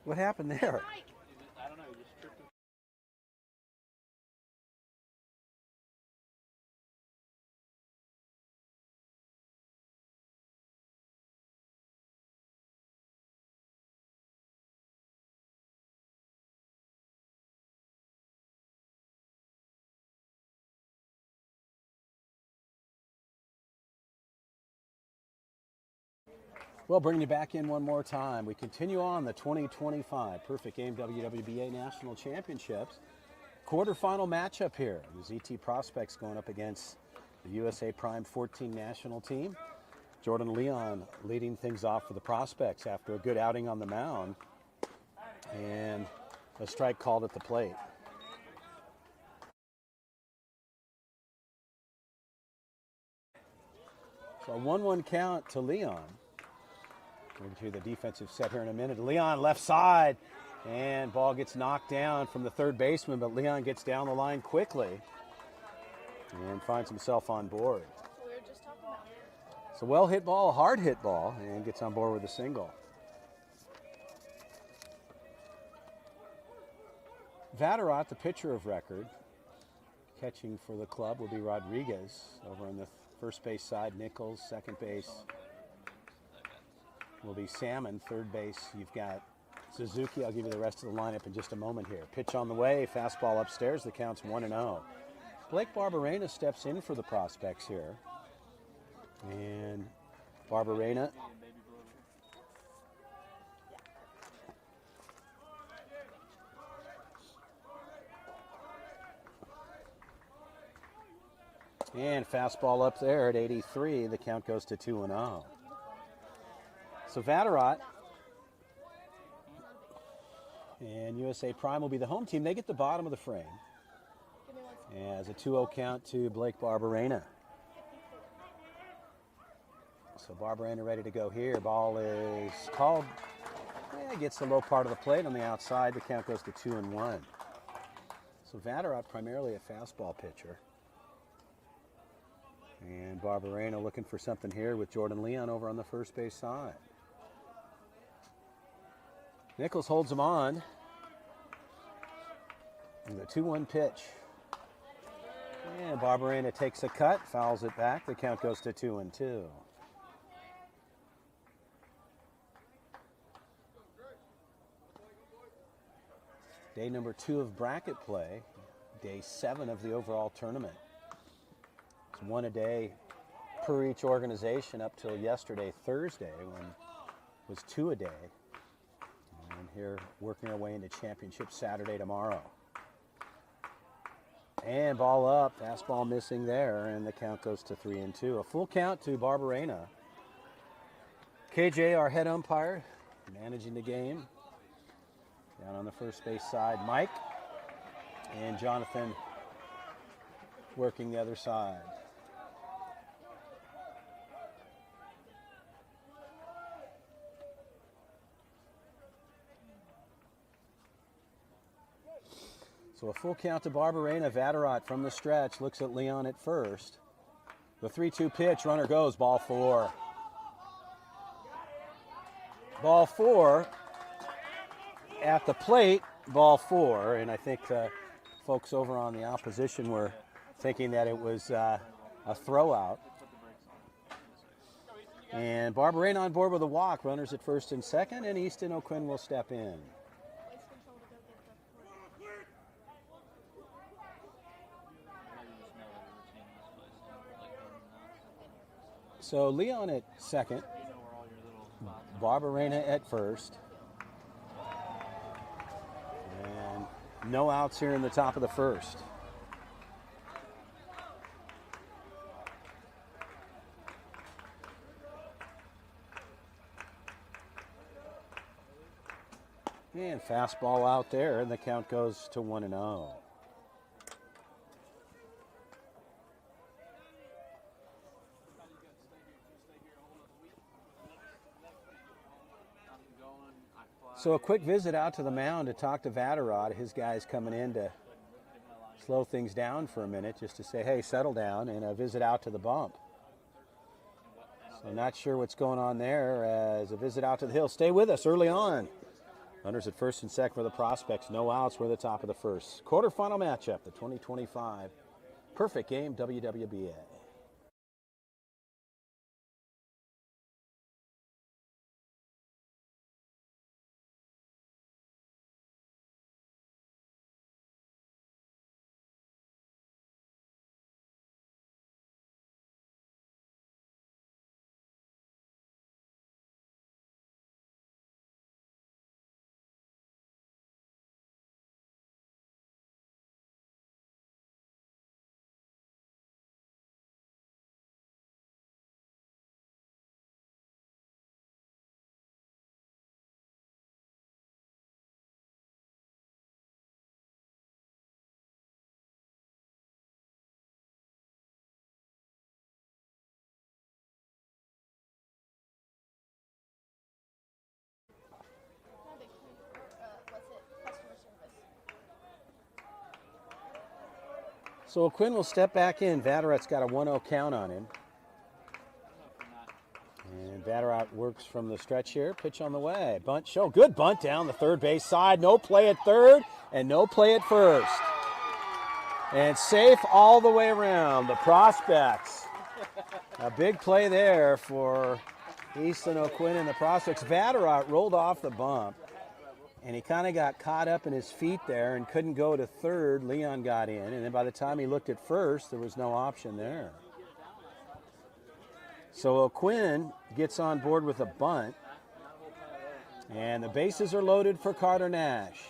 What happened there? I don't know, he just tripped him. Well, bringing you back in one more time. We continue on the 2025 Perfect Game WWBA National Championships. Quarterfinal matchup here. The ZT Prospects going up against the USA Prime14 national team. Jordan Leon leading things off for the Prospects after a good outing on the mound. And a strike called at the plate. So a 1-1 count to Leon. We'll get to the defensive set here in a minute. Leon left side, and ball gets knocked down from the third baseman, but Leon gets down the line quickly and finds himself on board. So we were just talking about it. It's a well hit ball, a hard hit ball, and gets on board with a single. Vatterott, the pitcher of record, catching for the club will be Rodriguez. Over on the first base side, Nichols. Second base will be Salmon. Third base, you've got Suzuki. I'll give you the rest of the lineup in just a moment here. Pitch on the way, fastball upstairs. The count's 1-0. Blake Barberena steps in for the Prospects here. And Barberena and fastball up there at 83. The count goes to 2-0. So Vatterott and USA Prime will be the home team. They get the bottom of the frame as a 2-0 count to Blake Barberena. So Barberena ready to go here. Ball is called. Gets the low part of the plate on the outside. The count goes to 2-1. So Vatterott primarily a fastball pitcher. And Barberena looking for something here with Jordan Leon over on the first base side. Nichols holds him on. And the 2-1 pitch. And Barberena takes a cut, fouls it back. The count goes to 2-2. Day number 2 of bracket play. Day 7 of the overall tournament. It's one a day per each organization up till yesterday, Thursday, when it was 2 a day. And here working our way into championship Saturday tomorrow. And ball up, fastball missing there, and the count goes to 3-2. A full count to Barberena. KJ, our head umpire, managing the game. Down on the first base side, Mike. And Jonathan working the other side. So a full count to Barberena. Vatterott from the stretch looks at Leon at first. The 3-2 pitch, runner goes, ball 4. Ball 4 at the plate, ball 4. And I think folks over on the opposition were thinking that it was a throw out. And Barberena on board with a walk. Runners at first and second, and Easton O'Quinn will step in. So Leon at second, Barberena at first, and no outs here in the top of the first. And fastball out there, and the count goes to 1-0. So a quick visit out to the mound to talk to Vatterott. His guys coming in to slow things down for a minute just to say, hey, settle down, and a visit out to the bump. So not sure what's going on there as a visit out to the hill. Stay with us early on. Runners at first and second for the Prospects. No outs. We're at the top of the first. Quarterfinal matchup, the 2025 Perfect Game WWBA. So Quinn will step back in. Vatterot's got a 1-0 count on him. And Vatterot works from the stretch here. Pitch on the way. Bunt show. Good bunt down the third base side. No play at third and no play at first. And safe all the way around. The Prospects. A big play there for Easton O'Quinn and the Prospects. Vatterot rolled off the bump. And he kind of got caught up in his feet there and couldn't go to third. Leon got in. And then by the time he looked at first, there was no option there. So O'Quinn gets on board with a bunt. And the bases are loaded for Carter Nash.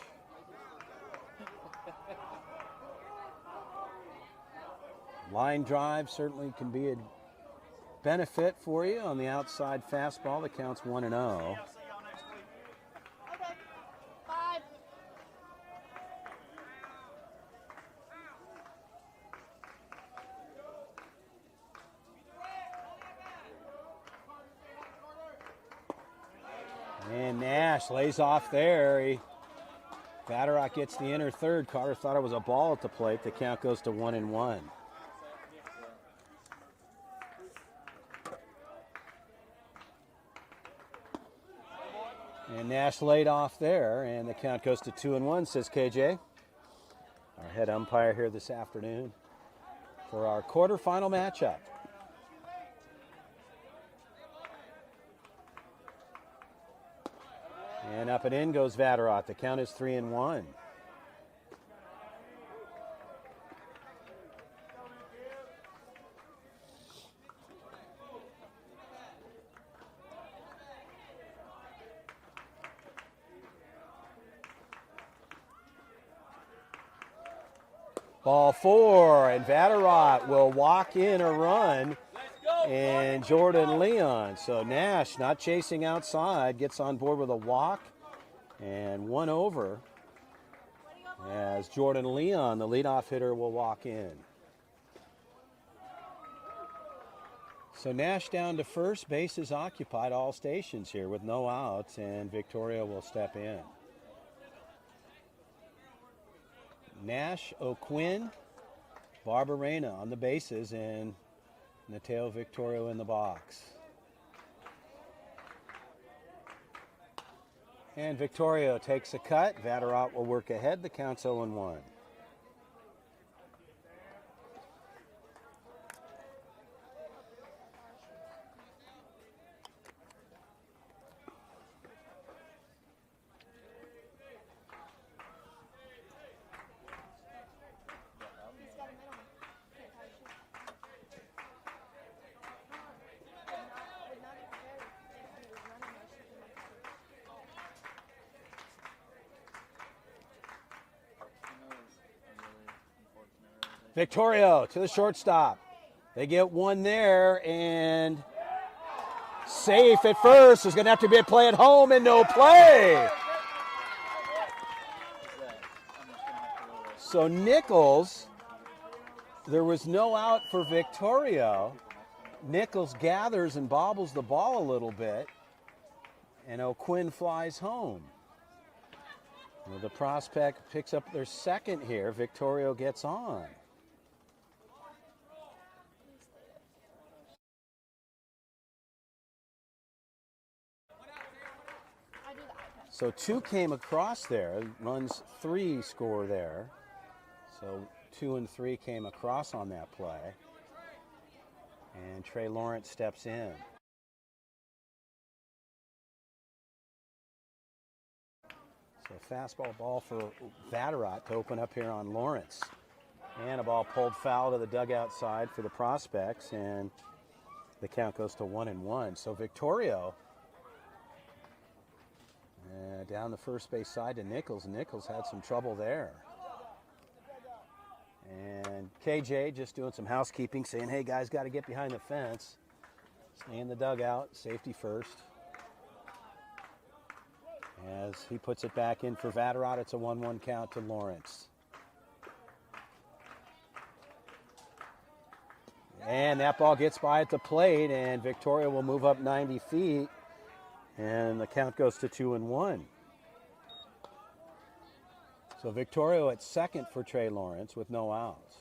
Line drive certainly can be a benefit for you on the outside fastball that counts 1-0. And Nash lays off there. Vatterot gets the inner third. Carter thought it was a ball at the plate. The count goes to 1-1. And Nash laid off there, and the count goes to 2-1, says KJ. Our head umpire here this afternoon for our quarterfinal matchup. And up and in goes Vatterot. The count is 3-1. Ball 4, and Vatterot will walk in a run. And Jordan Leon. So Nash not chasing outside, gets on board with a walk and 1 over as Jordan Leon, the leadoff hitter, will walk in. So Nash down to first, bases occupied, all stations here with no outs, and Victoria will step in. Nash, O'Quinn, Barbarena on the bases, and Mateo Victorio in the box. And Victorio takes a cut. Vatterot will work ahead. The count's 0-1. Victorio to the shortstop. They get one there, and safe at first. There's going to have to be a play at home, and no play. So Nichols, there was no out for Victorio. Nichols gathers and bobbles the ball a little bit, and O'Quinn flies home. Well, the Prospect picks up their second here. Victorio gets on. So 2 came across there, runs 3 score there. So 2 and 3 came across on that play. And Trey Lawrence steps in. So fastball ball for Vatterott to open up here on Lawrence. And a ball pulled foul to the dugout side for the Prospects, and the count goes to 1-1. So Victorio down the first base side to Nichols. Nichols had some trouble there. And KJ just doing some housekeeping, saying, hey, guys, got to get behind the fence. Stay in the dugout, safety first. As he puts it back in for Vatterott, it's a 1-1 count to Lawrence. And that ball gets by at the plate, and Victoria will move up 90 feet, and the count goes to 2-1. So Victoria at second for Trey Lawrence with no outs.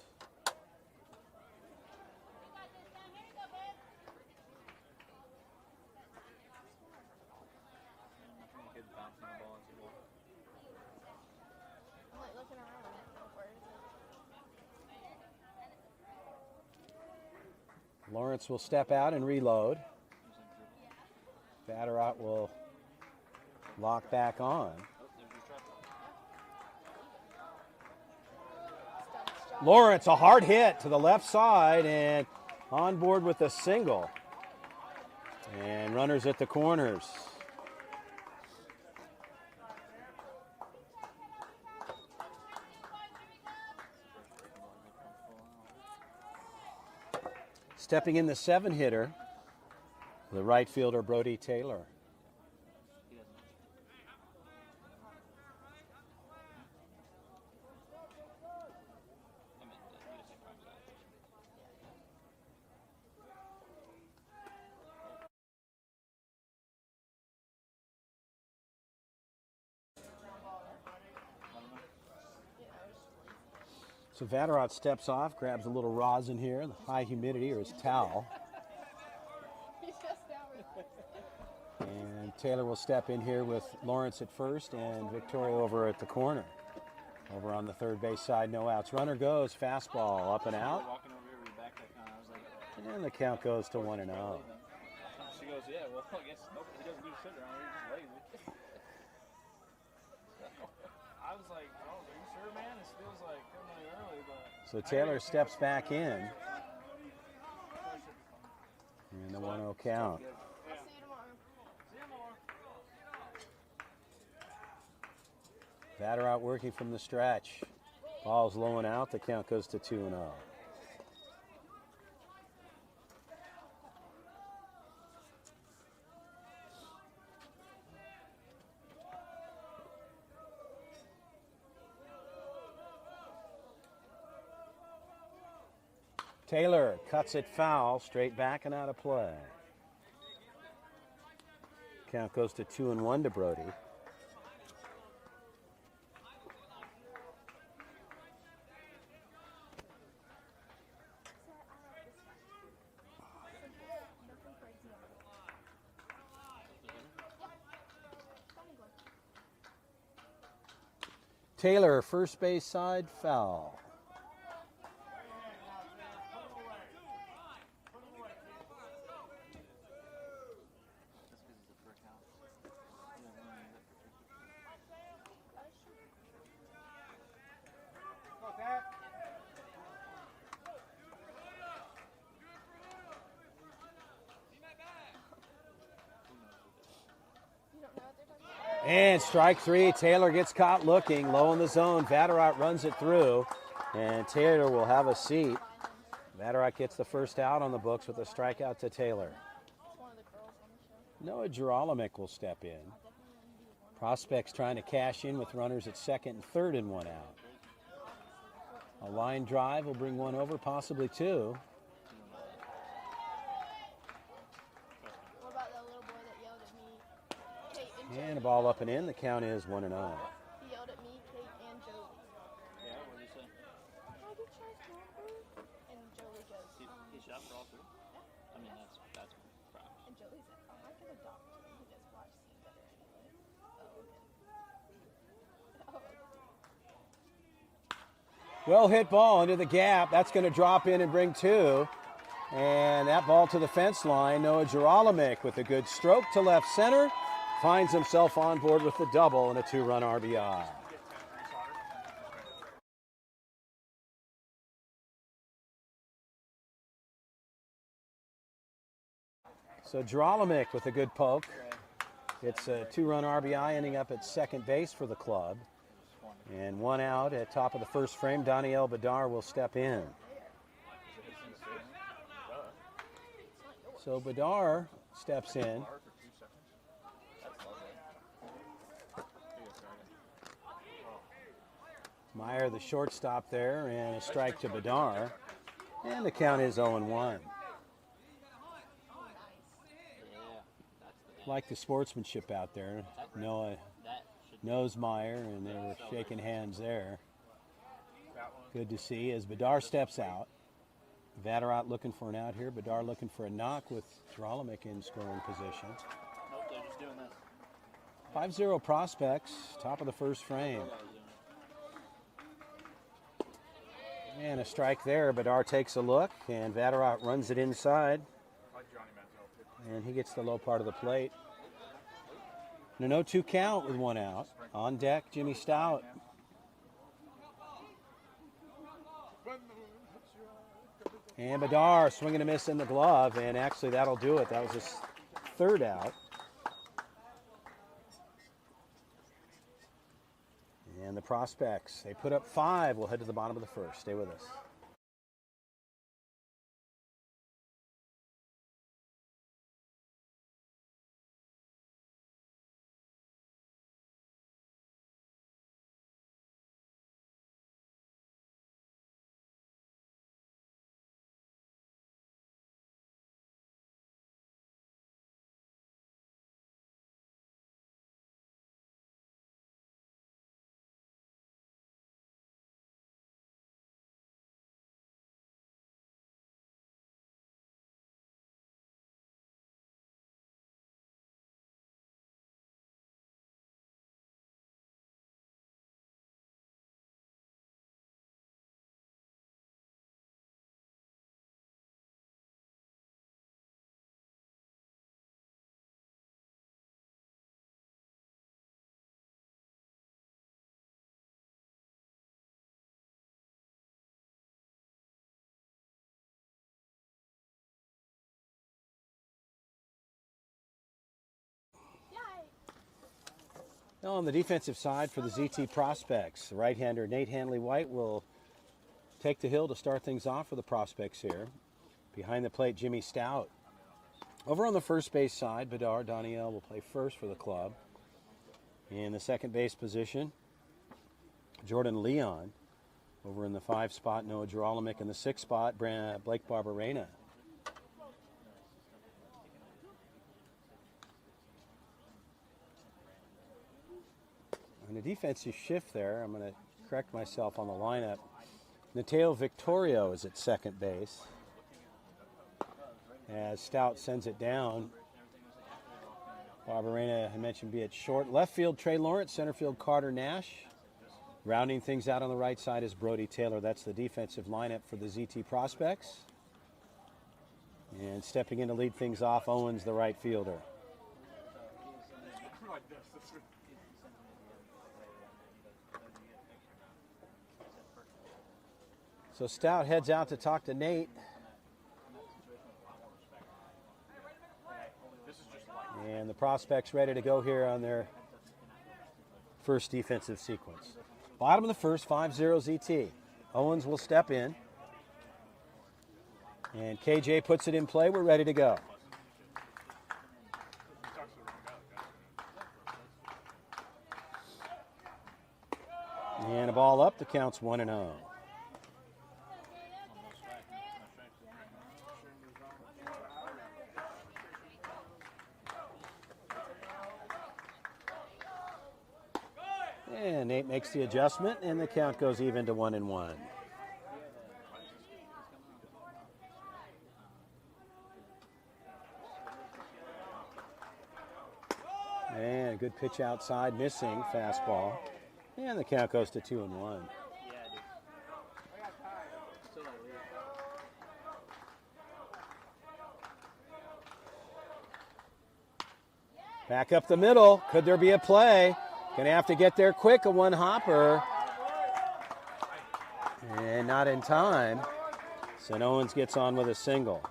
Lawrence will step out and reload. Vatterott will lock back on. Lawrence, a hard hit to the left side and on board with a single. And runners at the corners. Stepping in the 7-hitter, the right fielder Brody Taylor. So Vatterott steps off, grabs a little rosin here, the high humidity, or his towel. And Taylor will step in here with Lawrence at first and Victoria over at the corner. Over on the third base side, no outs. Runner goes, fastball up and out. And the count goes to 1-0. She goes, yeah, well, I guess he doesn't do shit around here, he's just lazy. I was like, oh, are you sure, man? This feels like really early, but... So Taylor steps back in. And the 1-0 count. Vatterott working from the stretch. Ball's low and out. The count goes to 2-0. Taylor cuts it foul, straight back and out of play. Count goes to 2-1 to Brody. Taylor, first base side, foul. And strike 3, Taylor gets caught looking, low in the zone. Vatterott runs it through, and Taylor will have a seat. Vatterott gets the first out on the books with a strikeout to Taylor. Noah Gerolamick will step in. Prospects trying to cash in with runners at second and third and 1 out. A line drive will bring 1 over, possibly 2. And a ball up and in. The count is 1-0. He yelled at me, Kate, and Joey. Yeah, what did he say? Oh, did you guys remember? And Joey goes, He shot for all 3? I mean, that's props. and Joey's like, oh, I could adopt him. He does watch scene better anyway. Oh, okay. Well hit ball into the gap. That's going to drop in and bring 2. And that ball to the fence line. Noah Geralimic with a good stroke to left center. Finds himself on board with the double and a 2-run RBI. So Geralimic with a good poke. It's a 2-run RBI ending up at second base for the club. And 1 out at top of the first frame. Daniel Bedard will step in. So Bedard steps in. Meyer, the shortstop there, and a strike to Bedard. And the count is 0-1. Like the sportsmanship out there. Noah knows Meyer, and they were shaking hands there. Good to see as Bedard steps out. Vatterott looking for an out here. Bedard looking for a knock with Geralimic in scoring position. Nope, they're just doing this. 5-0 prospects, top of the first frame. And a strike there. Bedard takes a look, and Vatterott runs it inside. And he gets the low part of the plate. And a 0-2 count with 1 out. On deck, Jimmy Stout. And Bedard swinging a miss in the glove, and actually that'll do it. That was his 3rd out. And the prospects, they put up 5. We'll head to the bottom of the first. Stay with us. Now on the defensive side for the ZT prospects, the right-hander Nate Hanley-White will take the hill to start things off for the prospects here. Behind the plate, Jimmy Stout. Over on the first base side, Bedard Daniel will play first for the club. In the second base position, Jordan Leon. Over in the 5 spot, Noah Geralimic. In the 6 spot, Blake Barberena. On the defensive shift there, I'm going to correct myself on the lineup. Nateo Victorio is at second base. As Stout sends it down. Barberena, I mentioned, be at short. Left field, Trey Lawrence. Center field, Carter Nash. Rounding things out on the right side is Brody Taylor. That's the defensive lineup for the ZT prospects. And stepping in to lead things off, Owens, the right fielder. So Stout heads out to talk to Nate. And the prospects ready to go here on their first defensive sequence. Bottom of the first, 5-0 ZT. Owens will step in. And KJ puts it in play. We're ready to go. And a ball up. The count's 1-0. And Nate makes the adjustment, and the count goes even to 1-1. And a good pitch outside, missing fastball. And the count goes to 2-1. Back up the middle. Could there be a play? Gonna have to get there quick. A one hopper. And not in time. St. Owens gets on with a single.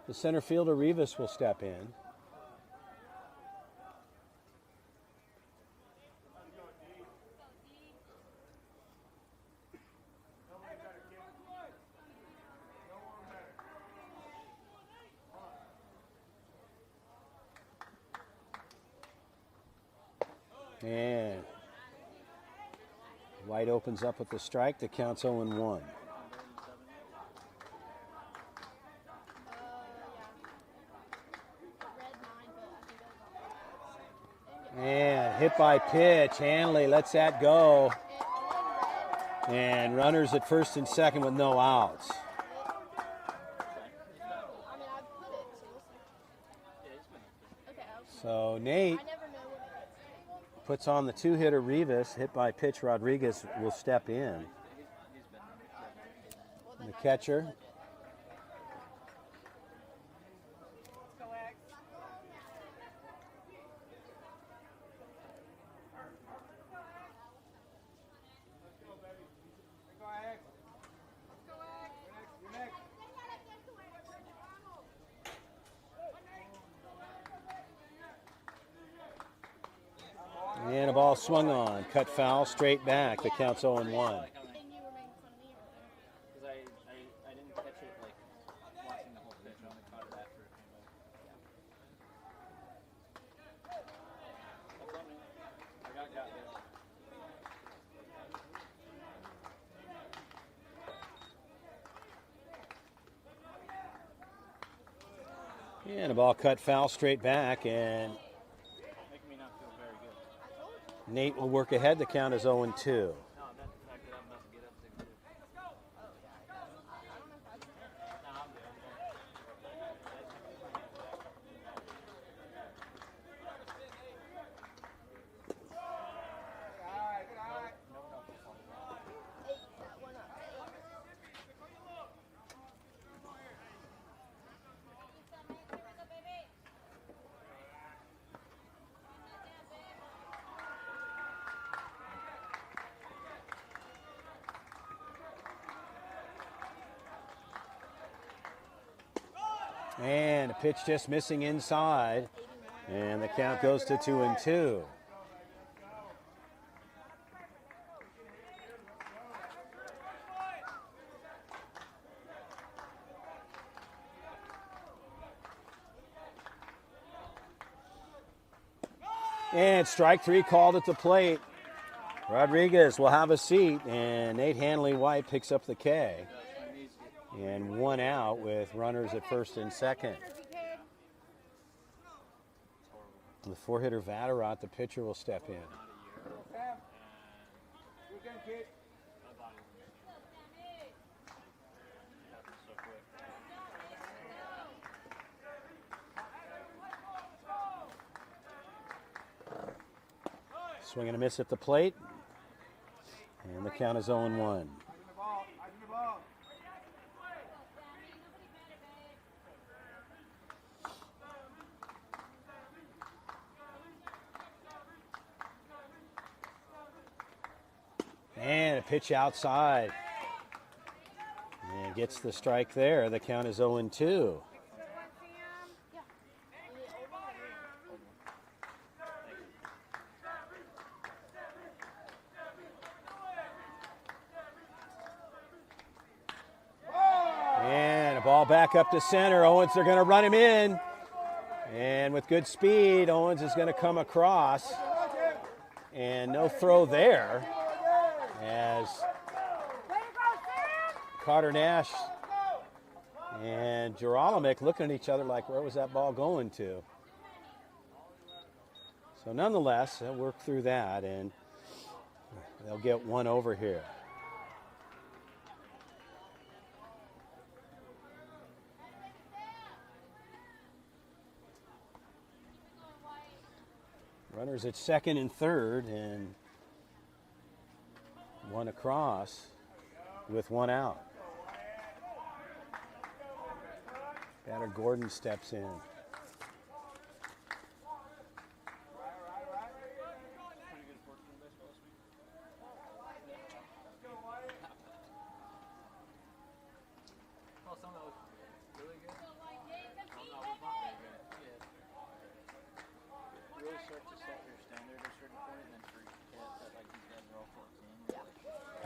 The center fielder Rivas will step in. And White opens up with the strike. The count's 0-1. And hit by pitch. Hanley lets that go. And runners at first and second with no outs. So Nate puts on the two-hitter Rivas. Hit by pitch Rodriguez will step in. And the catcher. And a ball swung on. Cut foul, straight back. The count's 0-1. Because I didn't catch it like watching the whole pitch. I only caught it after it came out. That's on me. I got Yeah, and a ball cut foul, straight back, and making me not feel very good. Nate will work ahead. The count is 0-2. No, that's the fact that I'm about to get up 6-2. No, I'm good. And a pitch just missing inside. And the count goes to 2-2. And strike three called at the plate. Rodriguez will have a seat, and Nate Hanley White picks up the K. And one out with runners at first and second. The four-hitter Vatterott, the pitcher, will step in. Swing and a miss at the plate. And the count is 0-1. And a pitch outside. And gets the strike there. The count is 0-2. And a ball back up to center. Owens, they're going to run him in. And with good speed, Owens is going to come across. And no throw there. As Carter Nash and Gerolimic looking at each other like, where was that ball going to? So nonetheless, they'll work through that, and they'll get one over here. Runners at second and third, and one across with one out. Batter Gordon steps in. Pretty good 14 baseball this week. Well, some of that was really good. Some of that was not very good. Yeah. You really start to set your standard at a certain point and then forget that like these guys are all 14.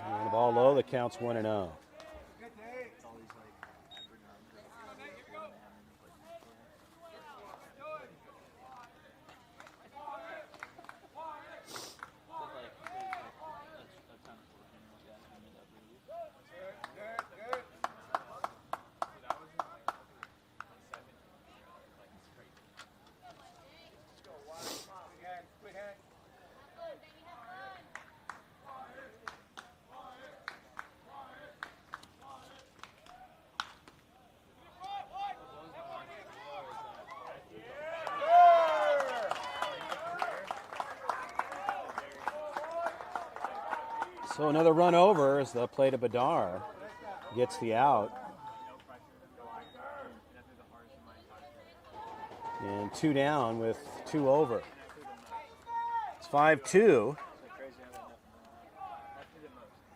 And the ball low, the count's 1-0. It's all these like average numbers that they haven't even played before. But like there's like a ton of 14 year old guys who made that really. So another run over as the play to Badar gets the out. And 2 down with 2 over. It's 5-2.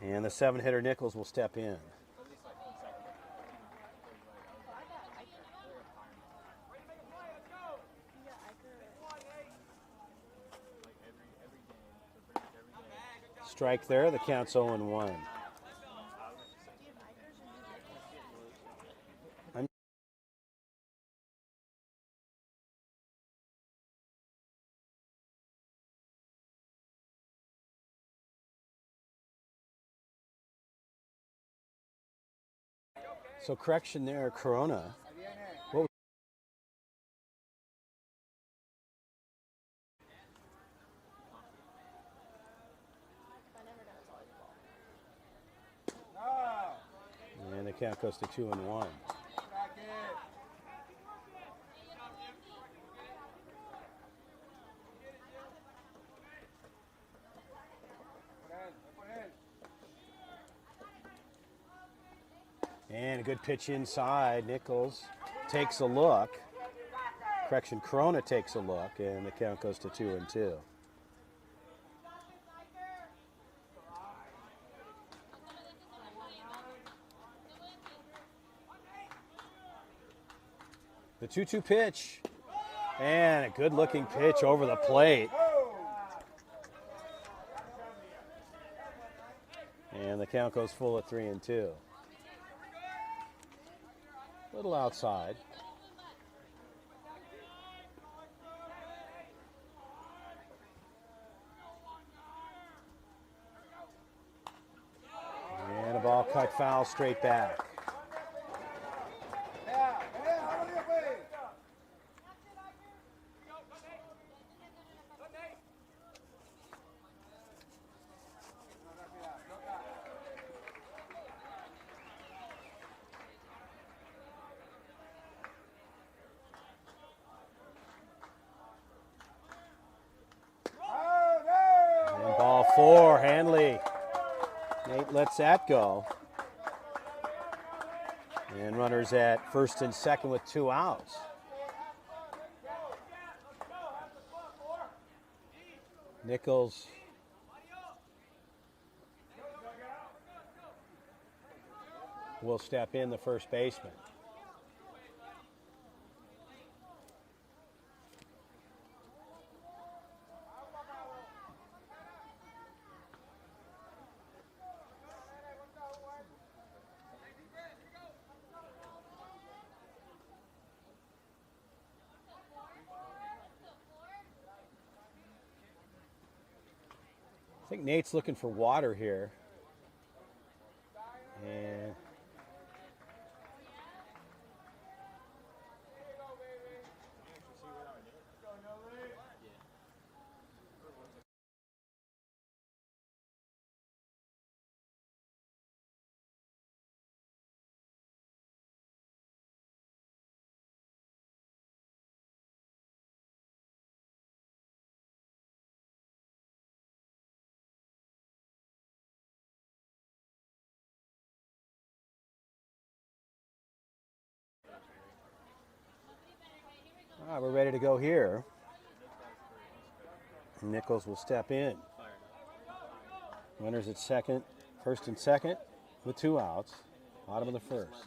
And the 7-hitter Nichols will step in. Strike there, the count's 0-1. So correction there, Corona. What and the count goes to 2-1. And a good pitch inside. Nichols takes a look. Correction, Corona takes a look, and the count goes to 2-2. The 2-2 pitch. And a good-looking pitch over the plate. And the count goes full at 3-2. Little outside. And a ball cut foul straight back. And ball 4, Hanley. Nate lets that go. And runners at first and second with 2 outs. Nichols will step in, the first baseman. I think Nate's looking for water here. And All right, we're ready to go here. Nichols will step in. Runners at second, first and second with 2 outs. Bottom of the first.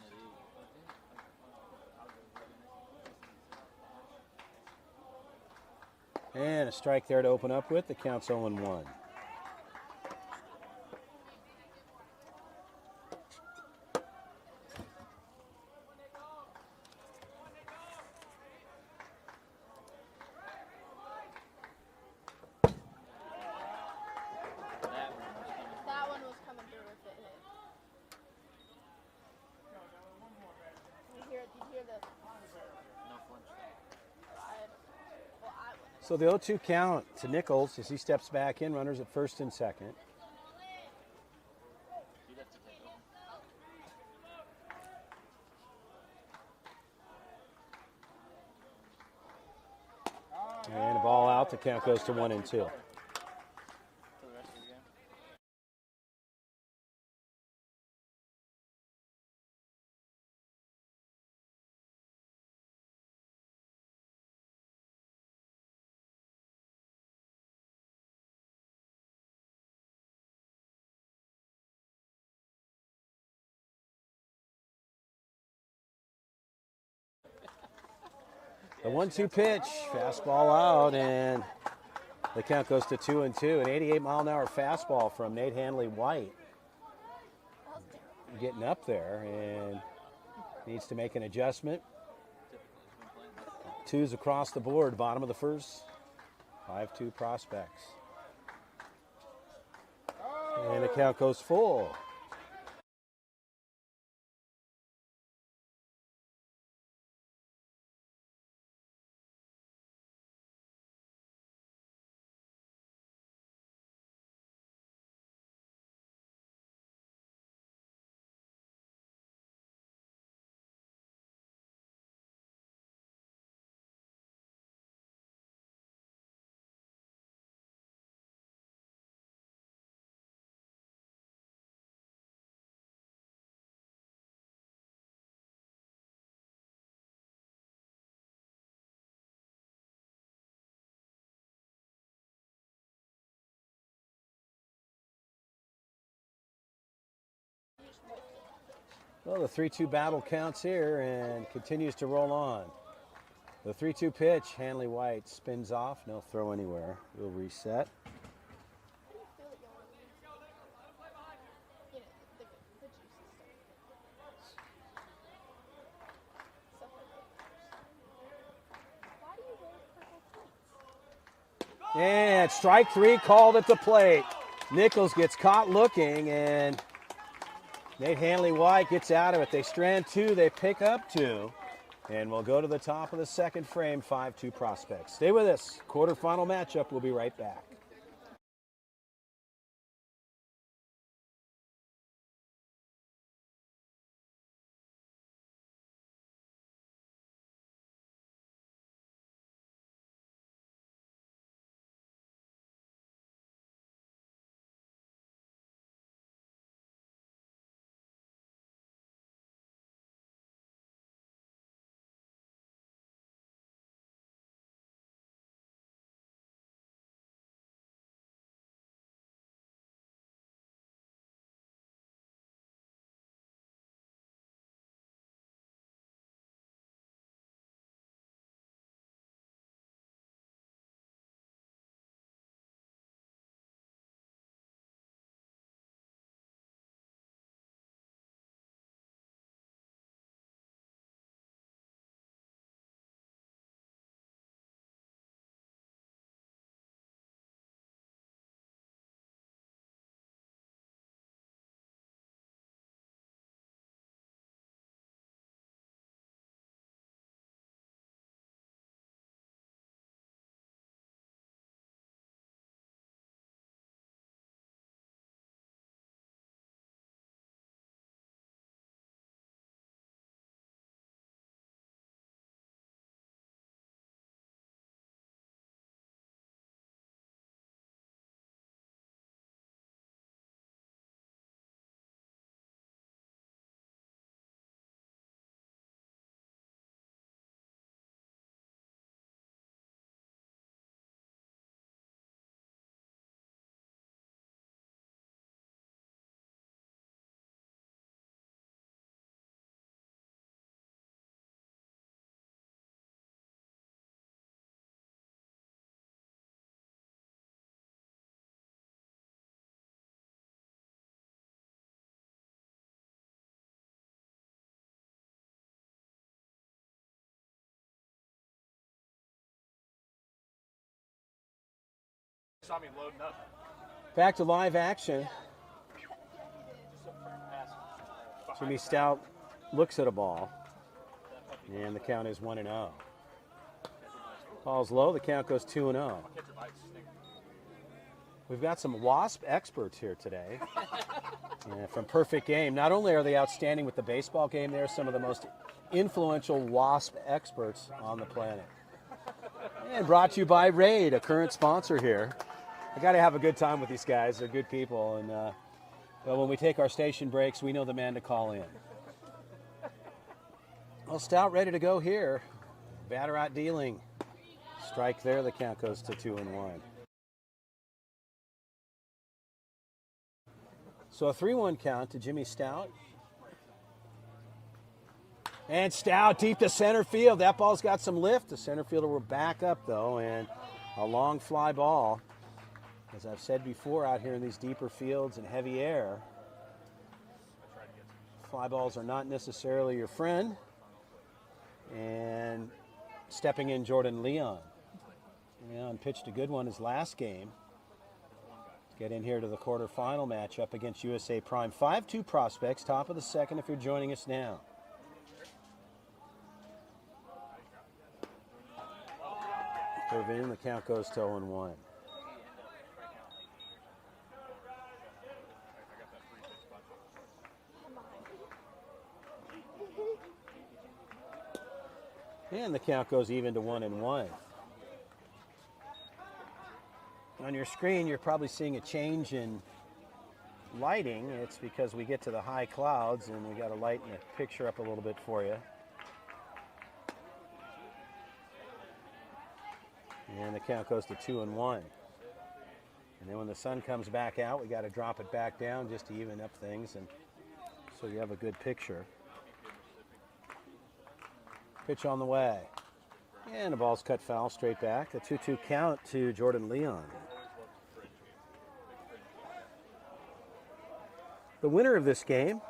And a strike there to open up with. The count's 0-1. That one was coming through if it hit. You hear the. No flinch. So the 0-2 count to Nichols as he steps back in. Runners at first and second. You'd have to take over. And a ball out. The count goes to 1-2. For the rest of the game. The 1-2 pitch, fastball out, and the count goes to 2-2. An 88-mile-an-hour fastball from Nate Hanley White. Getting up there and needs to make an adjustment. Twos across the board, bottom of the first. 5-2 prospects. And the count goes full. Well, the 3-2 battle counts here and continues to roll on. The 3-2 pitch, Hanley White spins off, no throw anywhere. We'll reset. And strike 3 called at the plate. Nichols gets caught looking, and Nate Hanley White gets out of it. They strand 2, they pick up 2, and we'll go to the top of the second frame, 5-2 prospects. Stay with us. Quarterfinal matchup. We'll be right back. Saw me loading up. Back to live action. Jimmy Stout looks at a ball, and the count is 1-0. Ball's low, the count goes 2-0. We've got some Wasp experts here today. And from Perfect Game, not only are they outstanding with the baseball game, they're some of the most influential Wasp experts on the planet. And brought to you by Raid, a current sponsor here. I got to have a good time with these guys. They're good people, and well, when we take our station breaks, we know the man to call in. Well, Stout ready to go here. Batter out dealing. Strike there, the count goes to 2-1. So a 3-1 count to Jimmy Stout. And Stout deep to center field. That ball's got some lift. The center fielder will back up, though, and a long fly ball. As I've said before, out here in these deeper fields and heavy air, fly balls are not necessarily your friend. And stepping in Jordan Leon. Leon pitched a good one his last game. Get in here to the quarterfinal matchup against USA Prime. 5-2 prospects, top of the second if you're joining us now. Curve in, the count goes to 0-1. And the count goes even to 1-1. On your screen, you're probably seeing a change in lighting. It's because we get to the high clouds and we got to lighten the picture up a little bit for you. And the count goes to 2-1. And then when the sun comes back out, we got to drop it back down just to even up things, and so you have a good picture. Pitch on the way. And the ball's cut foul straight back. A 2-2 count to Jordan Leon. The winner of this game,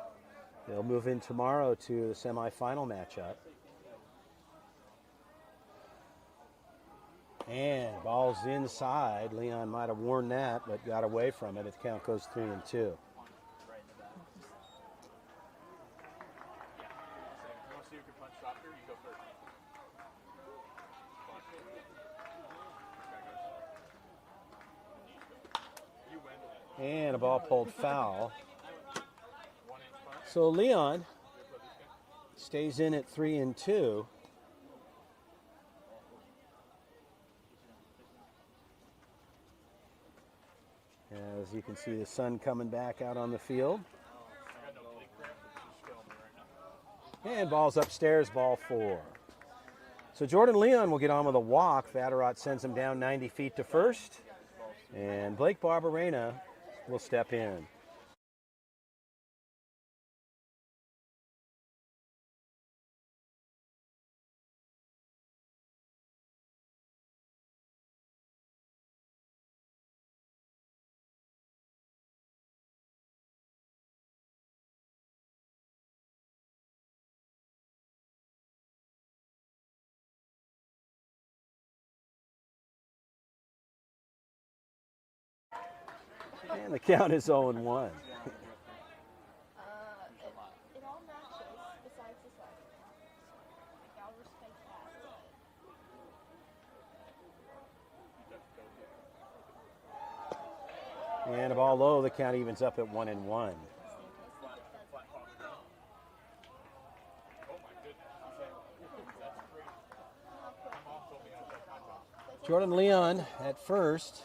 they'll move in tomorrow to the semifinal matchup. And ball's inside. Leon might have worn that, but got away from it. The count goes 3-2. And a ball pulled foul. So Leon stays in at 3-2. As you can see, the sun coming back out on the field. And ball's upstairs, ball 4. So Jordan Leon will get on with a walk. Vatterott sends him down 90 feet to first. And Blake Barberena will step in. And the count is 0-1. It all matches besides the sun. I'll respect that. And a ball low, the count evens up at 1-1. Jordan Leon at first.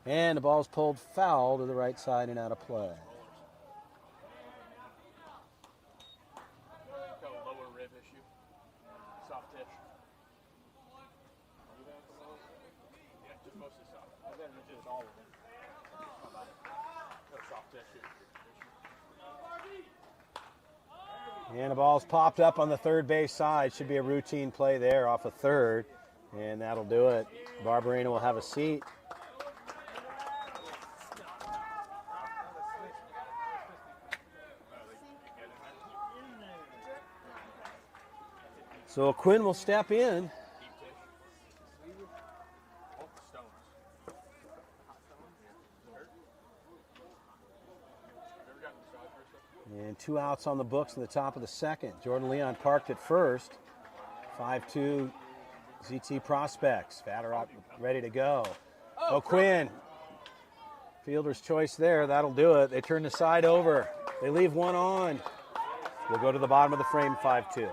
And the ball's pulled foul to the right side and out of play. Got a lower rib issue. Soft tissue. Yeah, just mostly soft. I bet it's all of them. Got a soft tissue. And the ball's popped up on the third base side. Should be a routine play there off of third. And that'll do it. Barberena will have a seat. So Quinn will step in. 2 outs on the books in the top of the second. Jordan Leon parked at first. 5-2 ZT Prospects. Batter up, ready to go. O'Quinn. Fielder's choice there. That'll do it. They turn the side over. They leave one on. We'll go to the bottom of the frame, 5-2.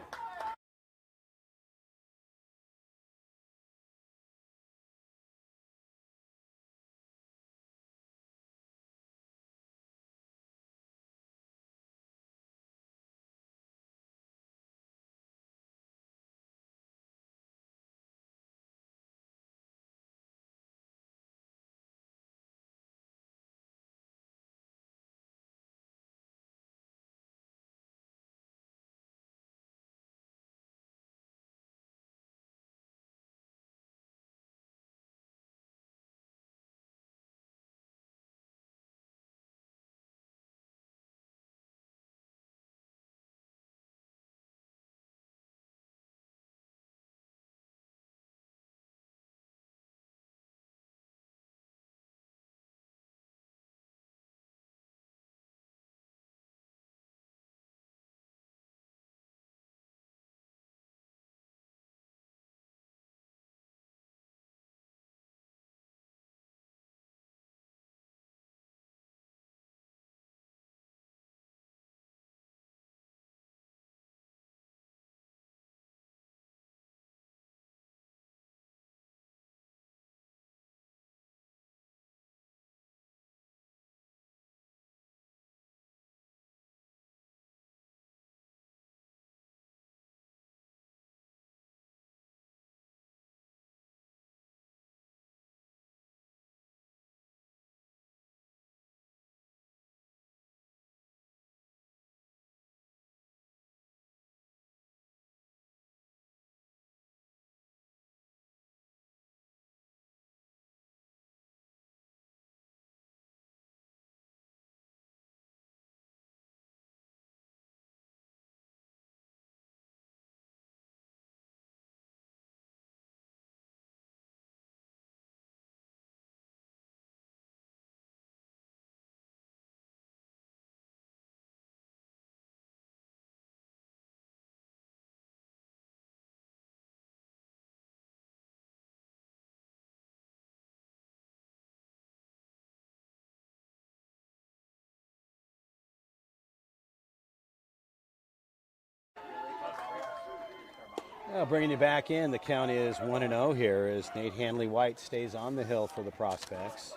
Well, bringing you back in, the count is 1-0 here as Nate Hanley-White stays on the hill for the Prospects.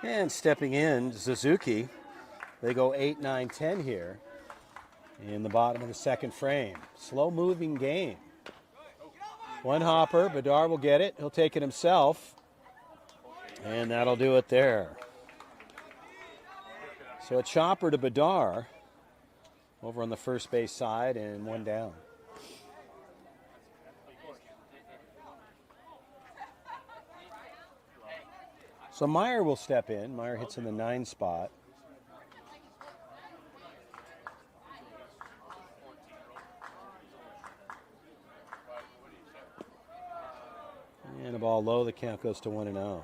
And stepping in, Suzuki. They go 8, 9, 10 here in the bottom of the second frame. Slow-moving game. One hopper, Bedard will get it. He'll take it himself. And that'll do it there. So a chopper to Bedard over on the first base side and one down. So Meyer will step in. Meyer hits in the 9 spot. And a ball low, the count goes to 1-0.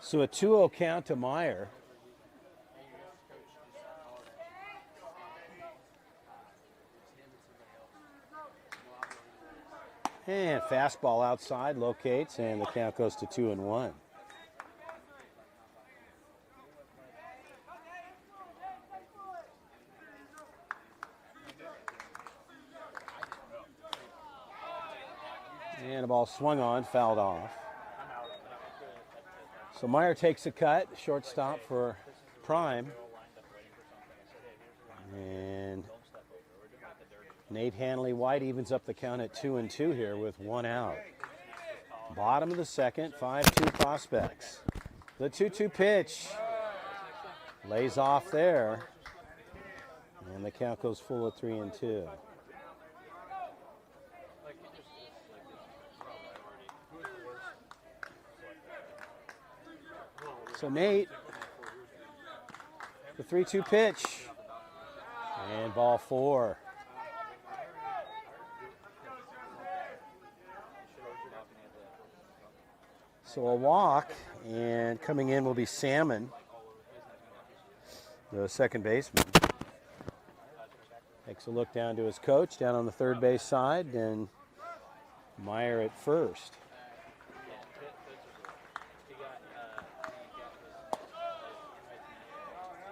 So a 2-0 count to Meyer. And fastball outside locates, and the count goes to 2-1. And a ball swung on, fouled off. So Meyer takes a cut, shortstop for Prime. And Nate Hanley-White evens up the count at 2-2 here with 1 out. Bottom of the second, 5-2 Prospects. The 2-2 pitch. Lays off there. And the count goes full of 3-2. So Nate The 3-2 pitch. And ball 4. So a walk, and coming in will be Salmon, the second baseman. Takes a look down to his coach down on the third base side, and Meyer at first.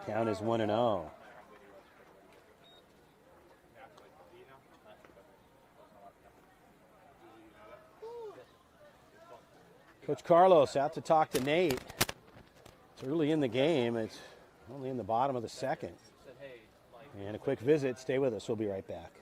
Count is 1-0. Coach Carlos out to talk to Nate. It's early in the game. It's only in the bottom of the second. And a quick visit. Stay with us. We'll be right back.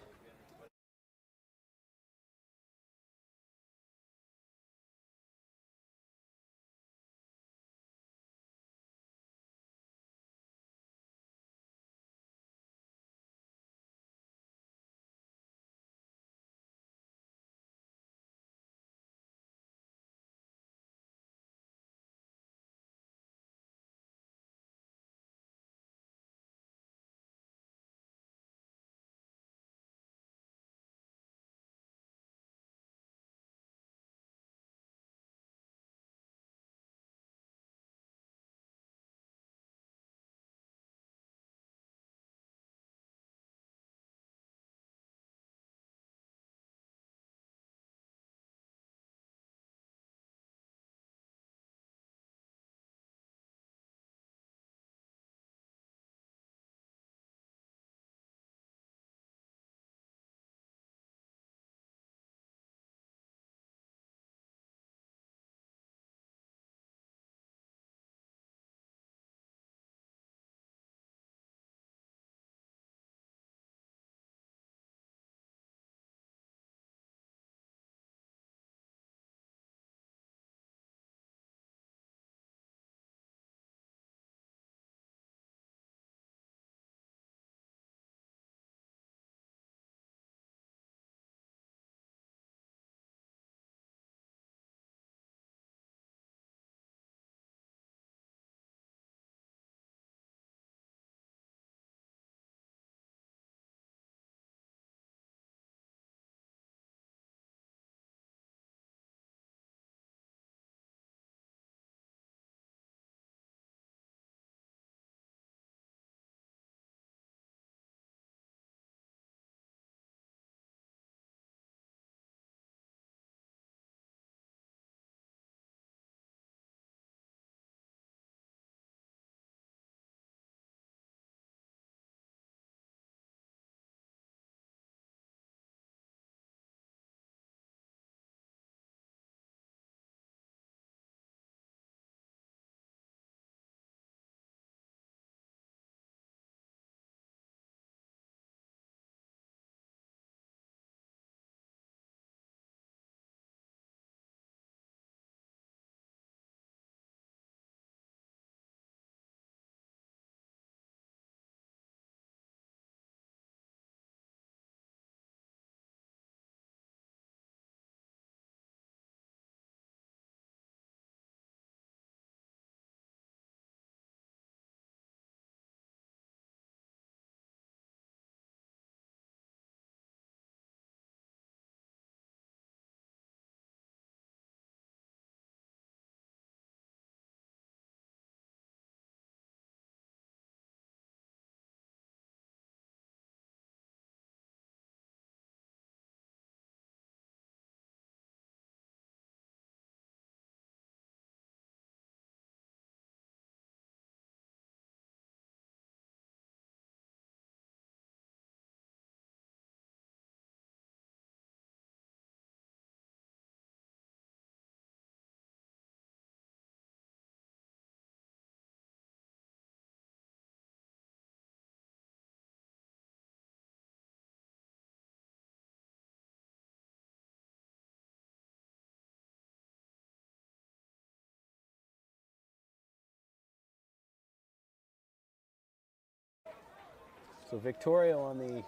So Victoria on the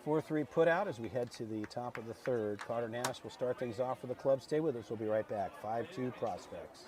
4-3 putout as we head to the top of the third. Carter Nash will start things off for the club. Stay with us. We'll be right back. 5-2 Prospects.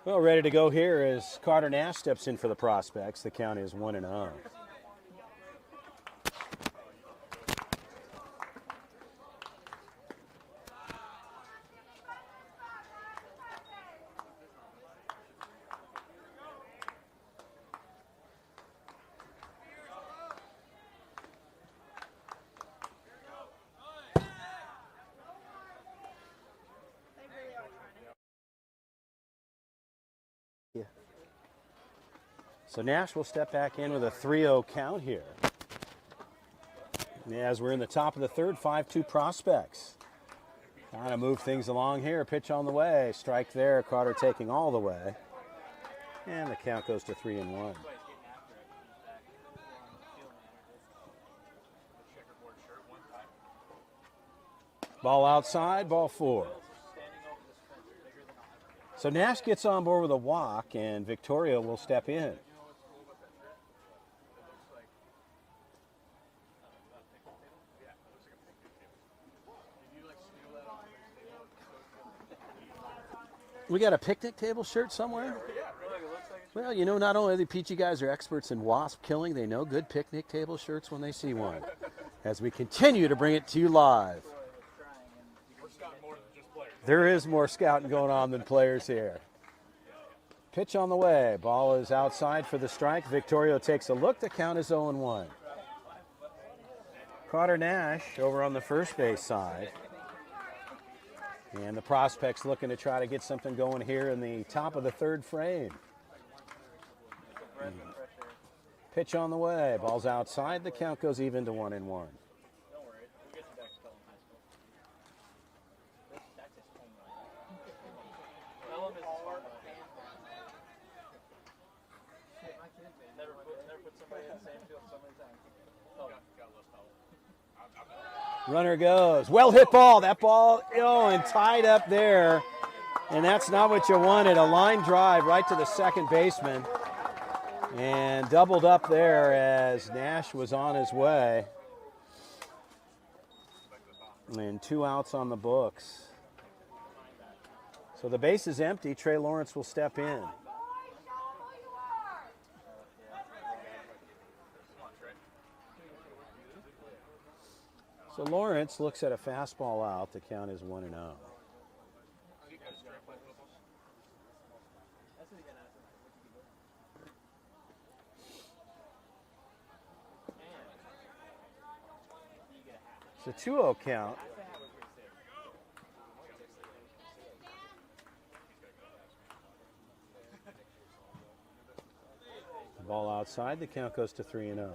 Well, ready to go here as Carter Nash steps in for the Prospects. The count is 1-0. They really are trying to. So Nash will step back in with a 3-0 count here. And as we're in the top of the third, 5-2 Prospects. Trying to move things along here. Pitch on the way. Strike there. Carter taking all the way. And the count goes to 3-1. Ball outside, ball 4. So Nash gets on board with a walk, and Victoria will step in. We got a picnic table shirt somewhere? Well, you know, not only the Peachy guys are experts in wasp killing, they know good picnic table shirts when they see one. As we continue to bring it to you live. There is more scouting going on than players here. Pitch on the way. Ball is outside for the strike. Victoria takes a look. The count is 0-1. Carter Nash over on the first base side. And the Prospects looking to try to get something going here in the top of the third frame. Pitch on the way. Ball's outside. The count goes even to 1-1. Runner goes. Well hit ball. That ball, and tied up there. And that's not what you wanted. A line drive right to the second baseman. And doubled up there as Nash was on his way. And 2 outs on the books. So the base is empty. Trey Lawrence will step in. So Lawrence looks at a fastball out. The count is 1-0. It's a 2-0 count. The ball outside. The count goes to 3-0.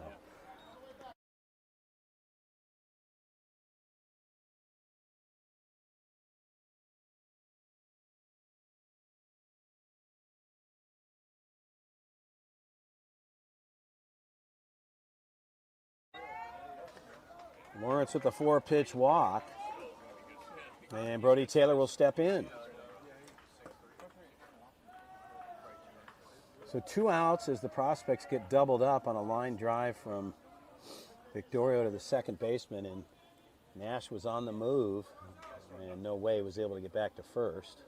Lawrence with the 4-pitch walk. And Brody Taylor will step in. So 2 outs as the Prospects get doubled up on a line drive from Victoria to the second baseman. And Nash was on the move and no way was able to get back to first.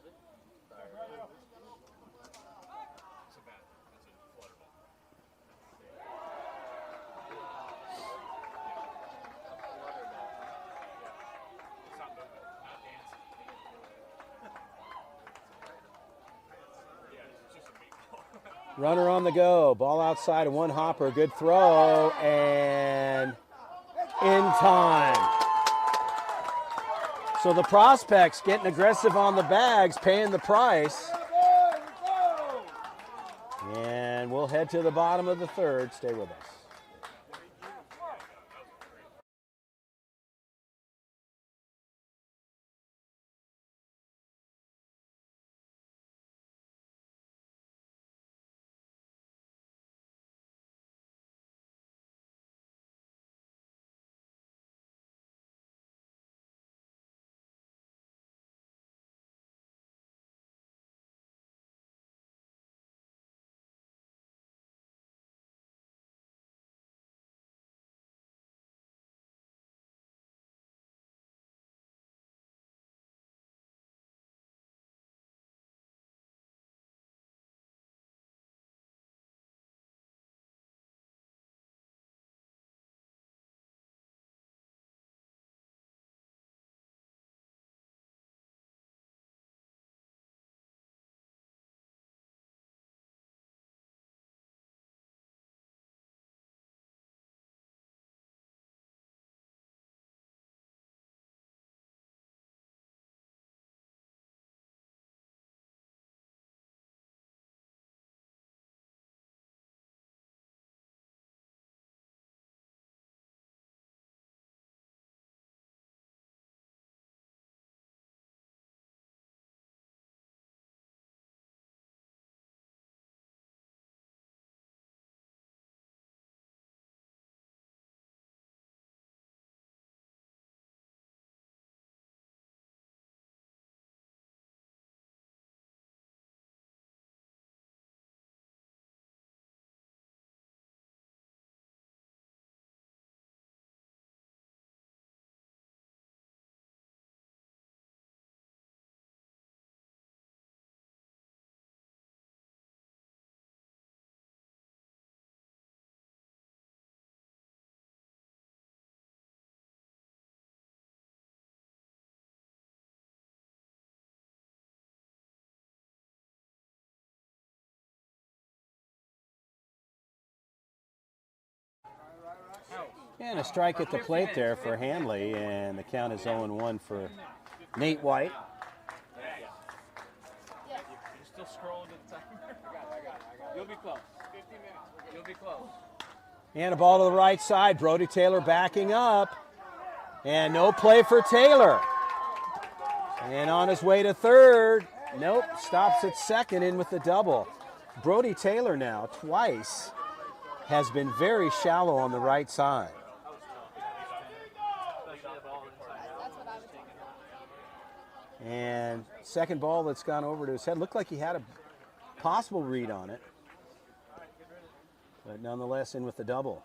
Runner on the go. Ball outside, 1 hopper. Good throw, and in time. So the Prospects getting aggressive on the bags, paying the price. And we'll head to the bottom of the third. Stay with us. And a strike at the plate there for Hanley, and the count is 0-1 for Nate White. You're still scrolling to the timer. I got it. You'll be close. 50 minutes. You'll be close. And a ball to the right side. Brody Taylor backing up. And no play for Taylor. And on his way to third. Nope, stops at second in with the double. Brody Taylor now, twice, has been very shallow on the right side. That's what I was thinking. And second ball that's gone over to his head. Looked like he had a possible read on it. But nonetheless, in with the double.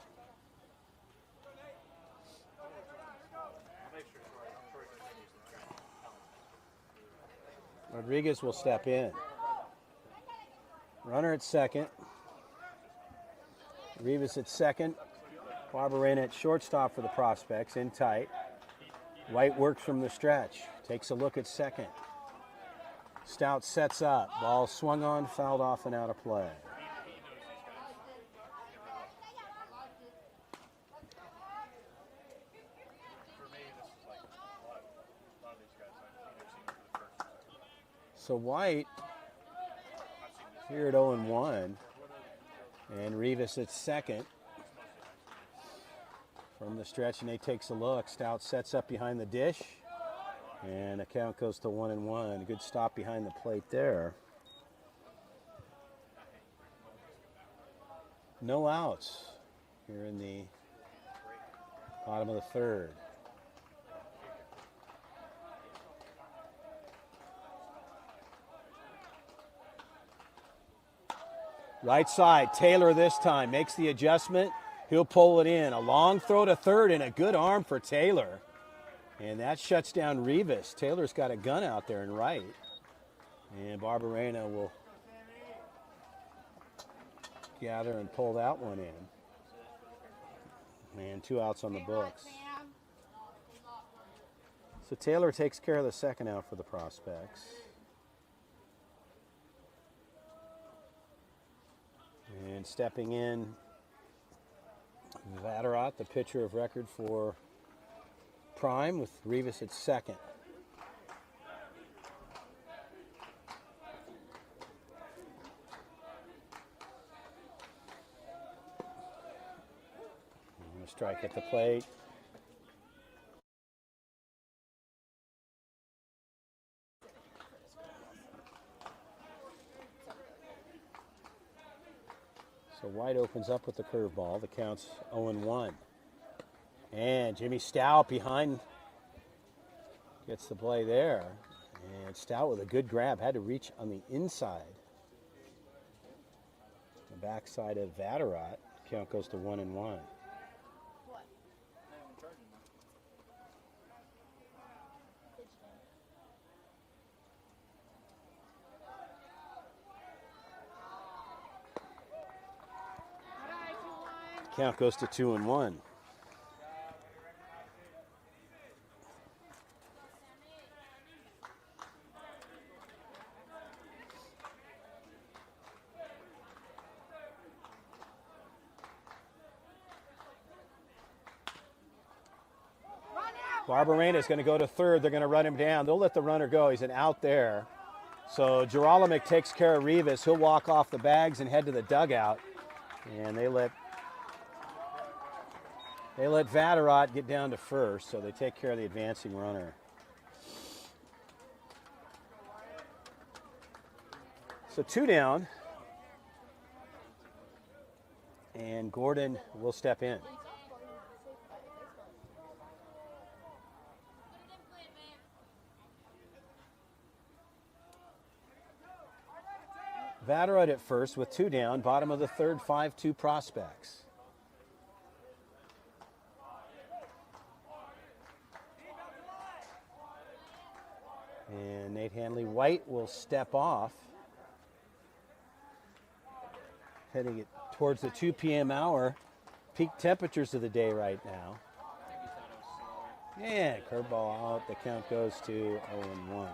Rodriguez will step in. Runner at second. Rivas at second. Barberena at shortstop for the Prospects, in tight. White works from the stretch. Takes a look at second. Stout sets up. Ball swung on, fouled off, and out of play. So White here at 0-1, and Rivas at second from the stretch, and he takes a look. Stout sets up behind the dish, and the count goes to 1-1. Good stop behind the plate there. No outs here in the bottom of the third. Right side, Taylor this time makes the adjustment. He'll pull it in. A long throw to third and a good arm for Taylor. And that shuts down Rivas. Taylor's got a gun out there in right. And Barberena will gather and pull that one in. And 2 outs on the books. So Taylor takes care of the second out for the Prospects. And stepping in, Vatterott, the pitcher of record for Prime, with Rivas at second. And a strike at the plate. So White opens up with the curveball. The count's 0-1. And Jimmy Stout behind gets the play there. And Stout with a good grab. Had to reach on the inside. The backside of Vatterott. Count goes to 1-1. Count goes to 2-1. Barberena is going to go to third. They're going to run him down. They'll let the runner go. He's an out there. So Gerolimic takes care of Rivas. He'll walk off the bags and head to the dugout. And they let Vatterott get down to first, so they take care of the advancing runner. So 2 down. And Gordon will step in. Vatterott at first with 2 down, bottom of the third, 5-2 Prospects. And Nate Hanley White will step off, heading it towards the 2 p.m. hour. Peak temperatures of the day right now. And curveball out. The count goes to 0-1.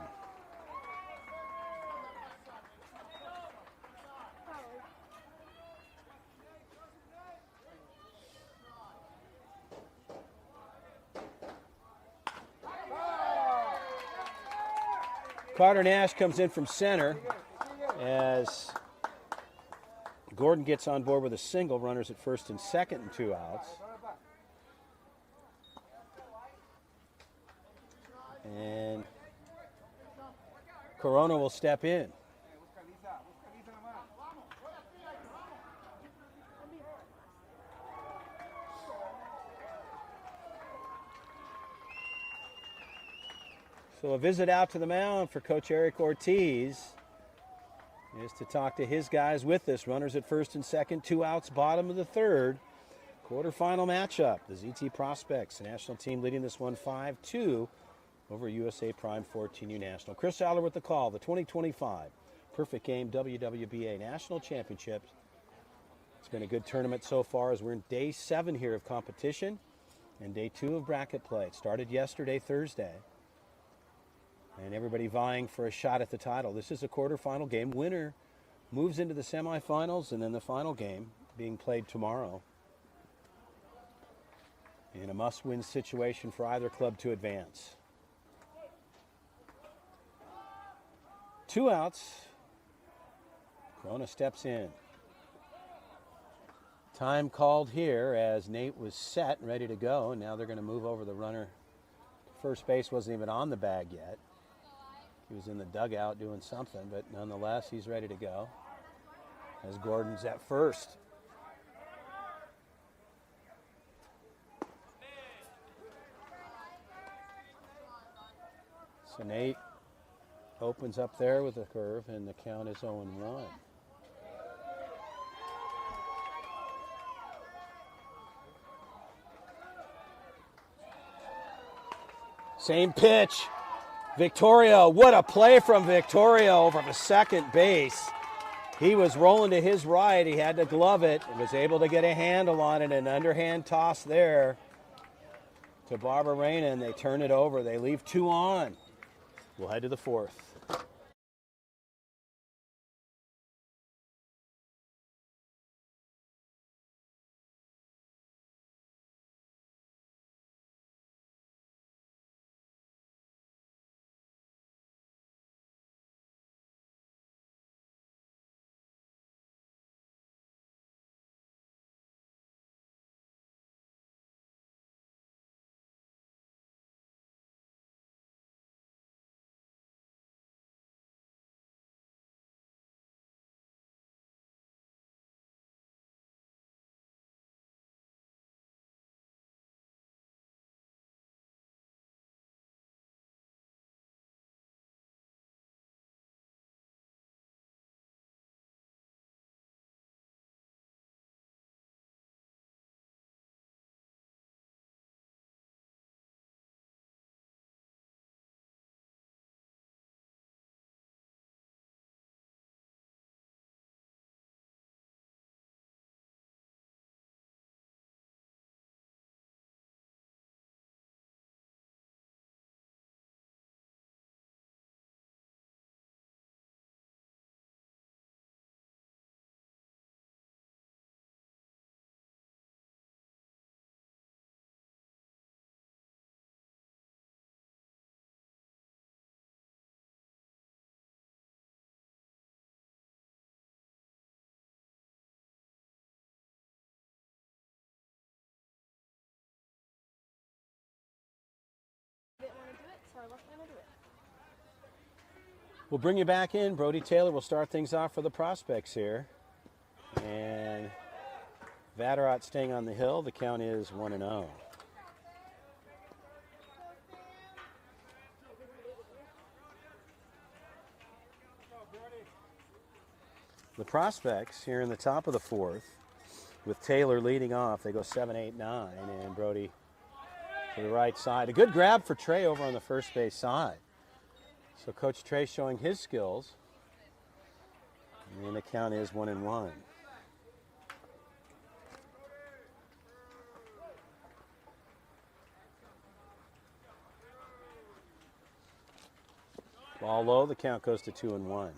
Carter Nash comes in from center as Gordon gets on board with a single. Runners at first and second and 2 outs. And Corona will step in. So a visit out to the mound for Coach Eric Ortiz is to talk to his guys with this. Runners at first and second, 2 outs, bottom of the third. Quarterfinal matchup. The ZT Prospects, the national team, leading this one 5-2 over USA Prime14 National. Chris Aller with the call. The 2025 Perfect Game WWBA National Championships. It's been a good tournament so far as we're in day 7 here of competition and day 2 of bracket play. It started yesterday, Thursday. And everybody vying for a shot at the title. This is a quarterfinal game. Winner moves into the semifinals, and then the final game being played tomorrow in a must-win situation for either club to advance. 2 outs. Corona steps in. Time called here as Nate was set and ready to go, and now they're going to move over the runner. First base wasn't even on the bag yet. He was in the dugout doing something, but nonetheless, he's ready to go as Gordon's at first. So Nate opens up there with a curve, and the count is 0-1. Same pitch. Victoria, what a play from Victoria over to second base. He was rolling to his right. He had to glove it and was able to get a handle on it. An underhand toss there to Barberena, and they turn it over. They leave 2 on. We'll head to the 4th. Didn't want to do it, so I wasn't going to do it. We'll bring you back in. Brody Taylor will start things off for the Prospects here. And Vatterott staying on the hill. The count is 1-0. The Prospects here in the top of the 4th with Taylor leading off. They go 7, 8, 9, and Brody to the right side. A good grab for Trey over on the first base side. So Coach Trey showing his skills. And the count is 1-1. Ball low, the count goes to 2-1.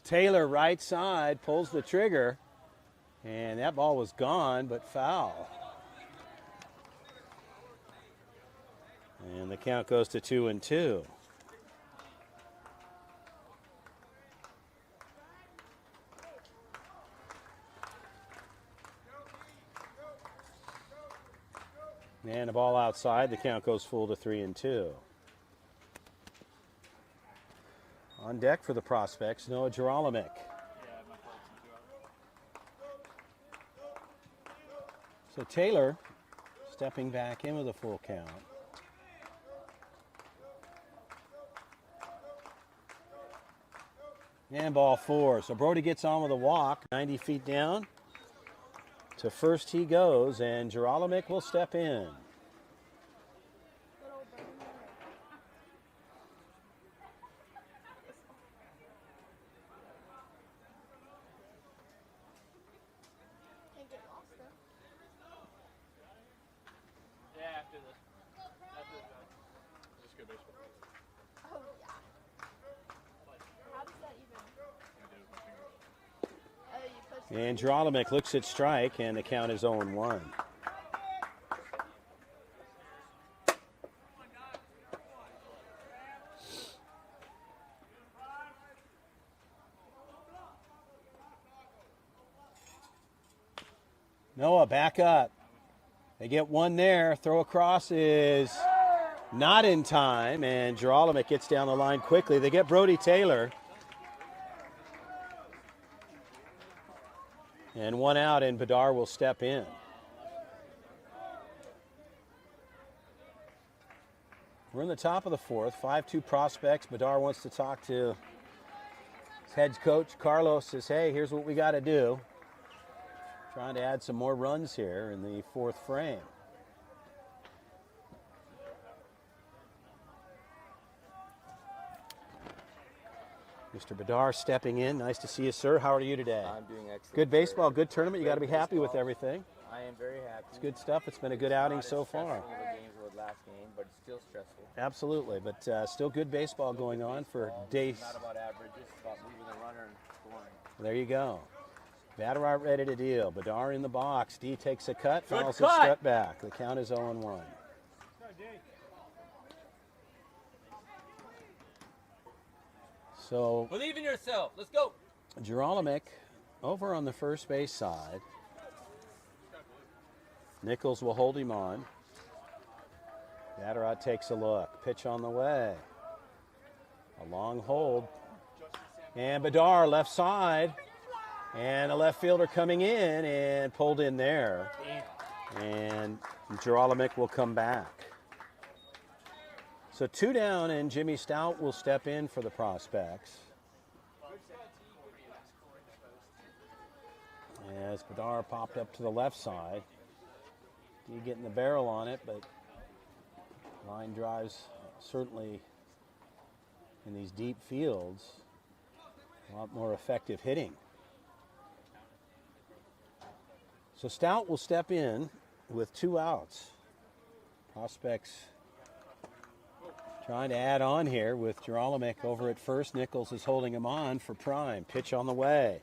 Taylor, right side, pulls the trigger. And that ball was gone, but foul. And the count goes to 2-2. And the ball outside, the count goes full to 3-2. On deck for the Prospects, Noah Gerolimic. So Taylor stepping back in with a full count. And ball 4. So Brody gets on with a walk, 90 feet down. To first he goes, and Gerolimic will step in. Can't get lost though. Yeah, after this. Just good baseball. Oh yeah. How does that even? Oh, you push. And Gerolimic looks at strike, and the count is 0-1. Noah, back up. They get one there. Throw across is not in time, and Gerolimic gets down the line quickly. They get Brody Taylor. And one out, and Bedard will step in. We're in the top of the 4th, 5-2 Prospects. Bedard wants to talk to his head coach. Carlos says, hey, here's what we got to do. Trying to add some more runs here in the 4th frame. Mr. Bedard stepping in. Nice to see you, sir. How are you today? I'm doing excellent. Good baseball, good tournament. You got to be happy with everything. I am very happy. It's good stuff. It's been a good outing Not so as far. stressful of a game as the last game, but it's still stressful. Absolutely, but still good baseball going on for days. It's not about average, it's about moving the runner and scoring. There you go. Batter out ready to deal. Bedard in the box. D takes a cut, Good fouls it cut. strut back. The count is 0-1. So Believe in yourself. Let's go. Gerolimic over on the first base side. Nichols will hold him on. Batter takes a look. Pitch on the way. A long hold. And Bedard left side. And a left fielder coming in and pulled in there. And Gerolimic will come back. So 2 down, and Jimmy Stout will step in for the Prospects. As Bedard popped up to the left side. D getting the barrel on it, but line drives certainly in these deep fields. A lot more effective hitting. So Stout will step in with 2 outs. Prospects trying to add on here with Gerolimic over at first. Nichols is holding him on for Prime. Pitch on the way.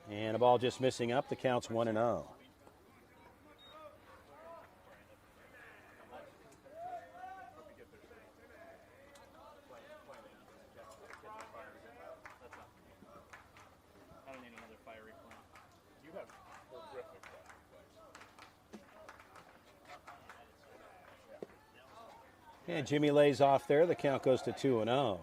And a ball just missing up. The count's 1-0. I don't need another fiery plant. You have horrific place. And Jimmy lays off there. The count goes to 2-0.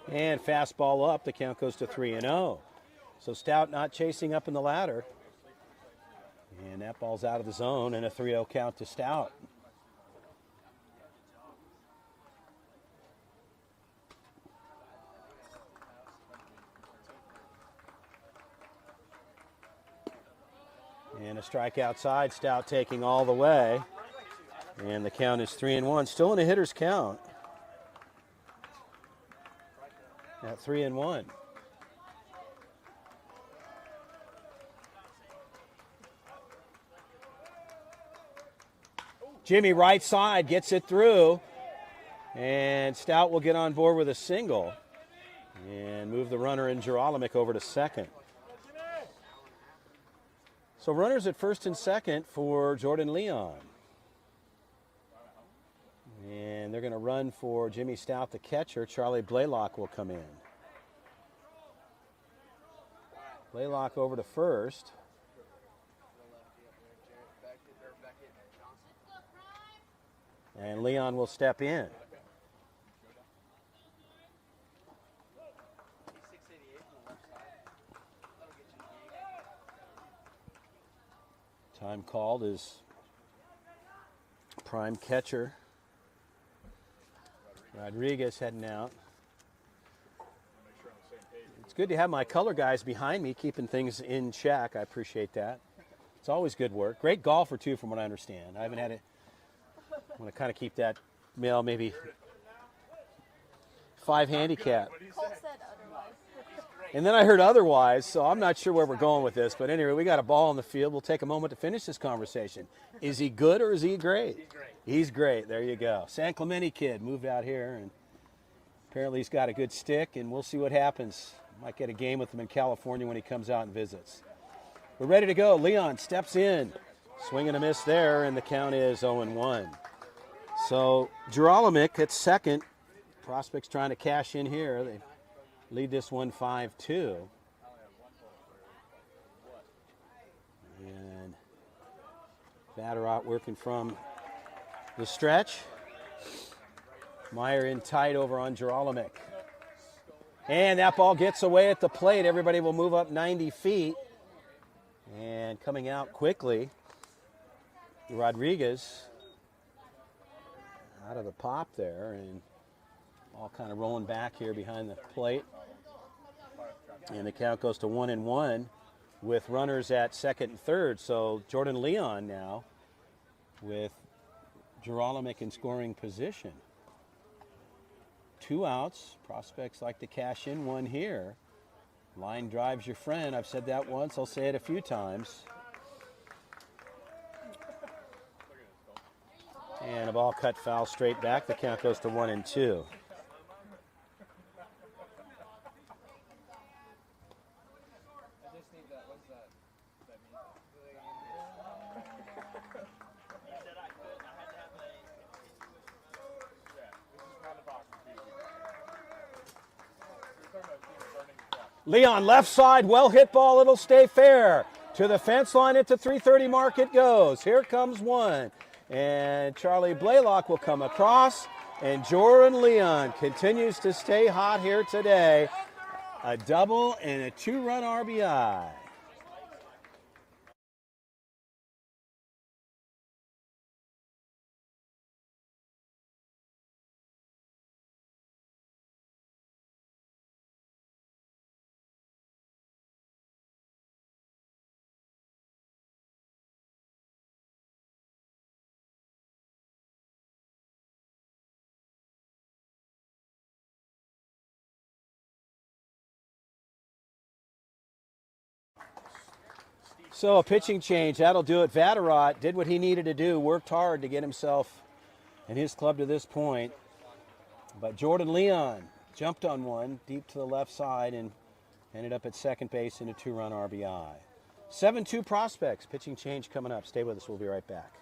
And fastball up. The count goes to 3-0. So Stout not chasing up in the ladder. And that ball's out of the zone, and a 3-0 count to Stout. And a strike outside. Stout taking all the way. And the count is 3-1. Still in a hitter's count. At 3-1. Jimmy right side gets it through. And Stout will get on board with a single and move the runner in Gerolimic over to second. So runners at first and second for Jordan Leon. And they're going to run for Jimmy Stout, the catcher. Charlie Blaylock will come in. Blaylock over to first. And Leon will step in. Time called is prime catcher Rodriguez heading out. It's good to have my color guys behind me keeping things in check. I appreciate that. It's always good work. Great golfer too, from what I understand. I haven't had it. I want to kind of keep that maybe 5 handicap. Colt said otherwise. And then I heard otherwise, so I'm not sure where we're going with this. But anyway, we got a ball in the field. We'll take a moment to finish this conversation. Is he good or is he great? He's great. He's great. There you go. San Clemente kid moved out here, and apparently he's got a good stick, and we'll see what happens. Might get a game with him in California when he comes out and visits. We're ready to go. Leon steps in. Swing and a miss there, and the count is 0-1. So Gerolimic at second. Prospects trying to cash in here. They lead this one 5-2. And Vatterott working from the stretch. Meyer in tight over on Gerolimic. And that ball gets away at the plate. Everybody will move up 90 feet. And coming out quickly, Rodriguez out of the pop there, and all kind of rolling back here behind the plate. And the count goes to 1-1 with runners at second and third. So Jordan Leon now with Gerolimic in scoring position. 2 outs. Prospects like to cash in one here. Line drives your friend. I've said that once. I'll say it a few times. And a ball cut foul straight back. The count goes to 1-2. Leon left side, well hit ball, it'll stay fair. To the fence line at the 330 mark it goes. Here comes one. And Charlie Blaylock will come across. And Jordan Leon continues to stay hot here today. A double and a 2-run RBI. So a pitching change, that'll do it. Vatterott did what he needed to do, worked hard to get himself and his club to this point. But Jordan Leon jumped on one deep to the left side and ended up at second base in a 2-run RBI. 7-2 Prospects, pitching change coming up. Stay with us, we'll be right back.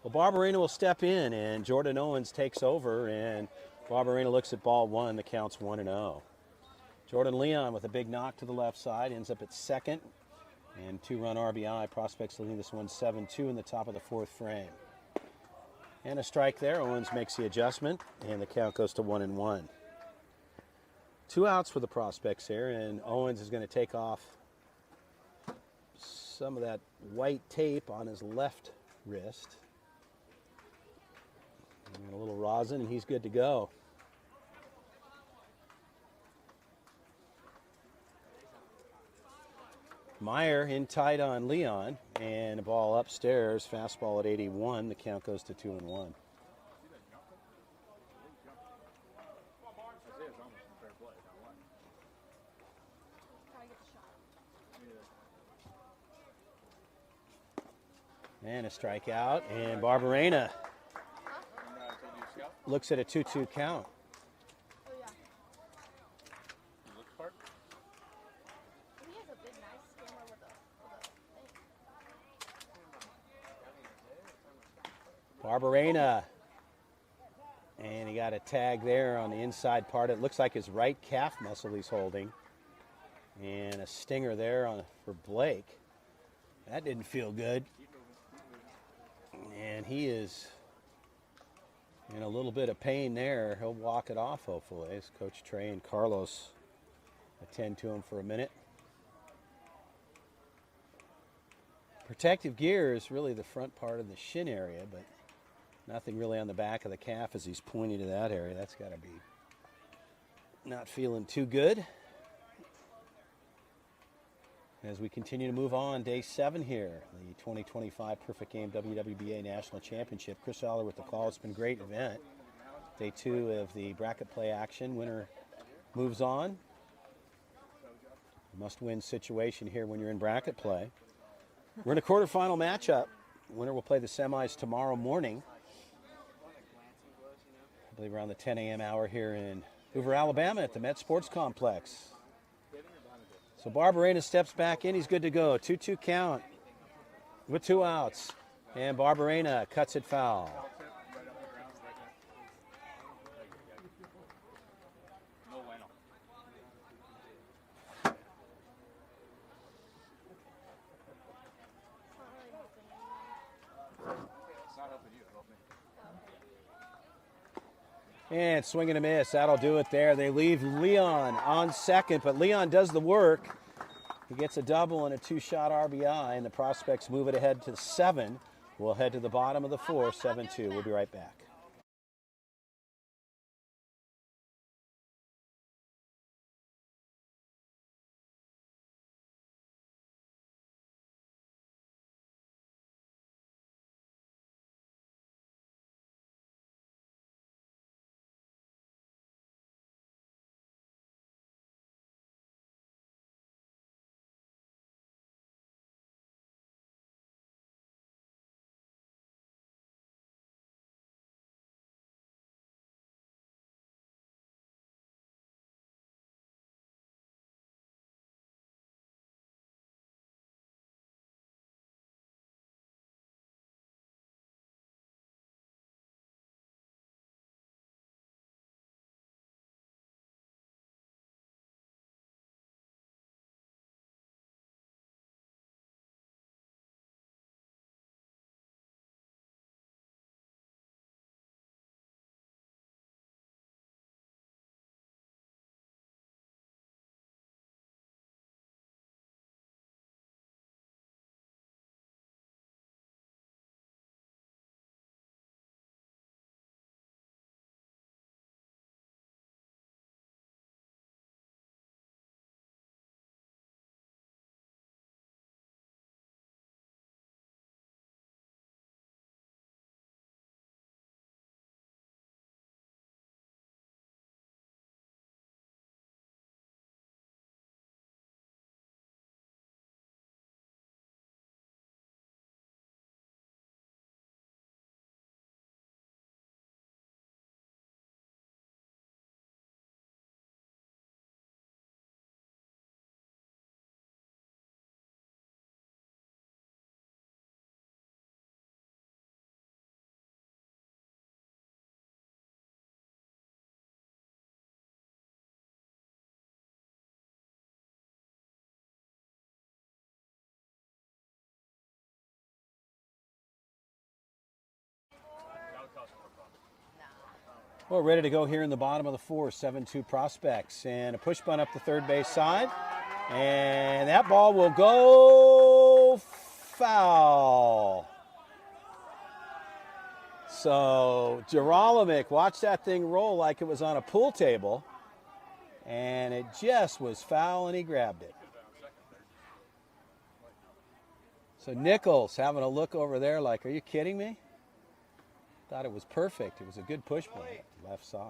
Well, Barberina will step in, and Jordan Owens takes over, and Barberina looks at ball one. The count's 1-0. Jordan Leon with a big knock to the left side, ends up at second, and 2-run RBI. Prospects leading this one 7-2 in the top of the fourth frame. And a strike there. Owens makes the adjustment, and the count goes to 1-1. 2 outs for the Prospects here, and Owens is going to take off some of that white tape on his left wrist. And a little rosin, and he's good to go. Meyer in tight on Leon, and a ball upstairs, fastball at 81. The count goes to 2-1. And a strikeout, and Barberena looks at a 2-2 count. Oh, yeah. He has a big, nice skimmer with a thing. Barberena, and he got a tag there on the inside part. It looks like his right calf muscle he's holding. And a stinger there for Blake. That didn't feel good. And he is in a little bit of pain there. He'll walk it off, hopefully, as Coach Trey and Carlos attend to him for a minute. Protective gear is really the front part of the shin area, but nothing really on the back of the calf as he's pointing to that area. That's got to be not feeling too good. As we continue to move on, day 7 here, the 2025 Perfect Game WWBA National Championship. Chris Aller with the call. It's been a great event. Day 2 of the bracket play action. Winner moves on. Must-win situation here when you're in bracket play. We're in a quarterfinal matchup. Winner will play the semis tomorrow morning. I believe around the 10 a.m. hour here in Hoover, Alabama at the Met Sports Complex. So Barberena steps back in. He's good to go. 2-2 count with 2 outs. And Barberena cuts it foul. And swing and a miss. That'll do it there. They leave Leon on second, but Leon does the work. He gets a double and a 2-shot RBI, and the Prospects move it ahead to 7. We'll head to the bottom of the 4th, 7-2. We'll be right back. Well, ready to go here in the bottom of the fourth. 7-2 Prospects. And a push bunt up the third base side. And that ball will go foul. So Gerolimic watched that thing roll like it was on a pool table. And it just was foul, and he grabbed it. So Nichols having a look over there like, are you kidding me? Thought it was perfect. It was a good push play, left side.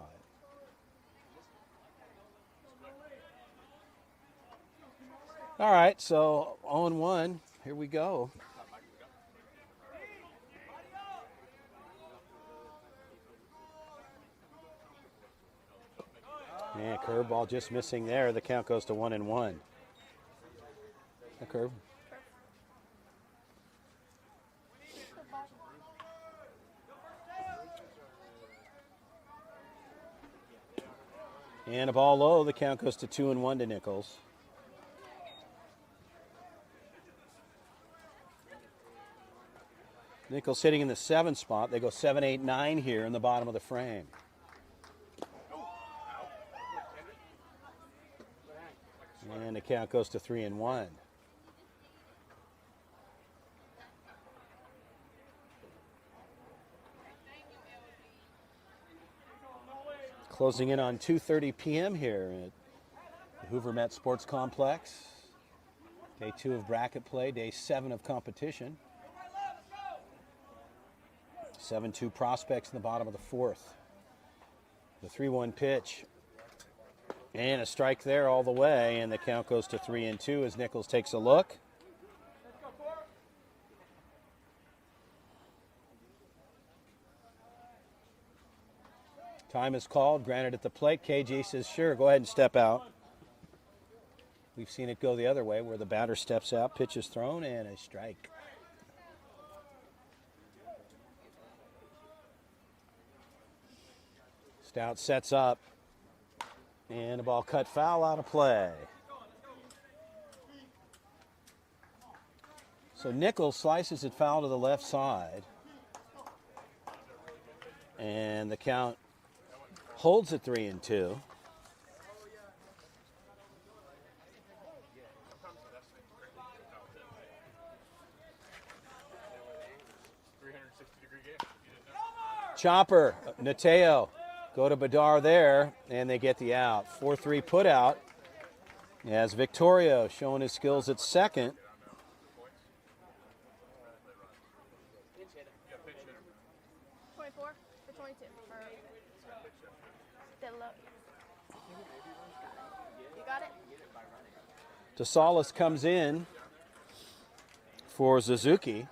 All right, so 0-1. Here we go. And curveball just missing there. The count goes to 1-1. A curve. And a ball low. The count goes to 2-1 to Nichols. Nichols hitting in the 7 spot. They go 7, 8, 9 here in the bottom of the frame. And the count goes to 3-1. Closing in on 2:30 p.m. here at the Hoover Met Sports Complex. Day 2 of bracket play, day 7 of competition. 7-2 Prospects in the bottom of the fourth. The 3-1 pitch. And a strike there all the way, and the count goes to 3-2 as Nichols takes a look. Time is called, granted at the plate. KG says, sure, go ahead and step out. We've seen it go the other way where the batter steps out, pitch is thrown, and a strike. Stout sets up, and a ball cut foul out of play. So Nichols slices it foul to the left side, and the count holds at 3-2. Chopper, Nateo, go to Badar there, and they get the out. 4-3 put out as Victorio showing his skills at second. DeSalis comes in for Suzuki.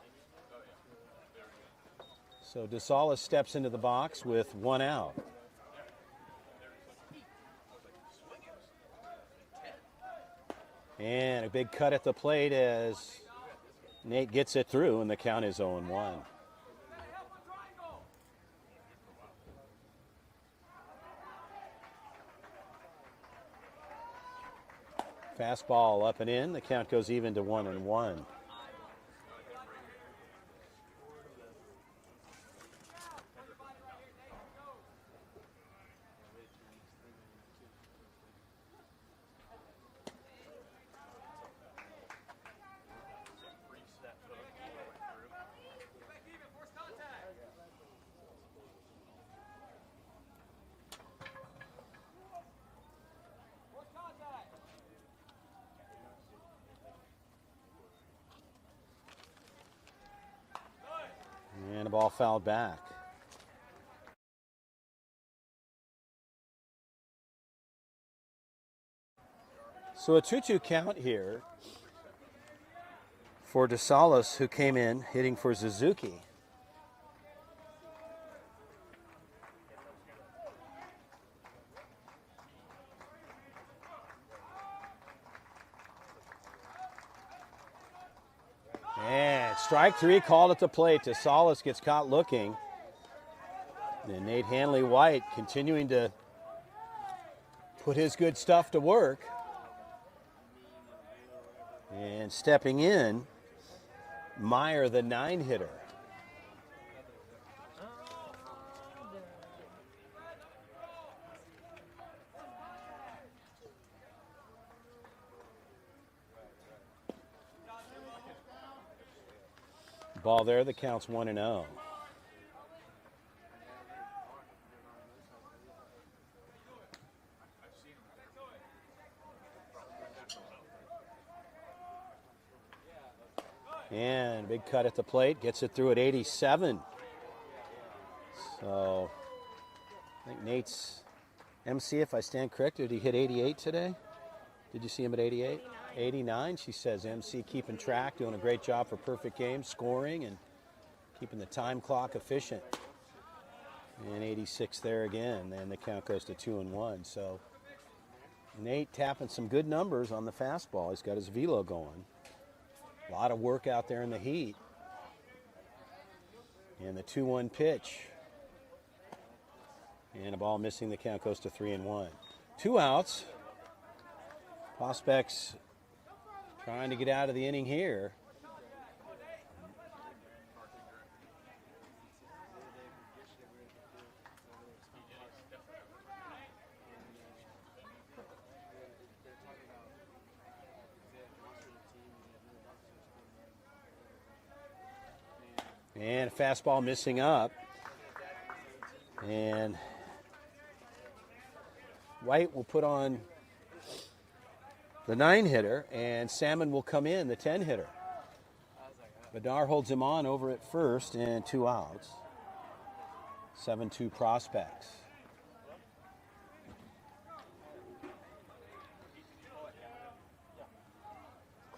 So DeSalis steps into the box with 1 out. And a big cut at the plate as Nate gets it through, and the count is 0-1. Fastball up and in. The count goes even to 1-1. And a ball fouled back. So a 2-2 count here for DeSalis, who came in hitting for Suzuki. And strike 3 called at the plate. DeSalis gets caught looking. And Nate Hanley-White continuing to put his good stuff to work. And stepping in, Meyer, the 9-hitter. Ball there, the count's 1-0. And big cut at the plate, gets it through at 87. So I think Nate's MC, if I stand correct, did he hit 88 today? Did you see him at 88? 89, she says. MC keeping track, doing a great job for perfect game, scoring and keeping the time clock efficient. And 86 there again, and the count goes to 2-1. So Nate tapping some good numbers on the fastball. He's got his velo going. A lot of work out there in the heat. And the 2-1 pitch. And a ball missing, the count goes to 3-1. 2 outs. Prospects trying to get out of the inning here. And a fastball missing up. And White will put on the 9-hitter, and Salmon will come in, the 10-hitter. Bednar holds him on over at first, and 2 outs. 7-2 Prospects.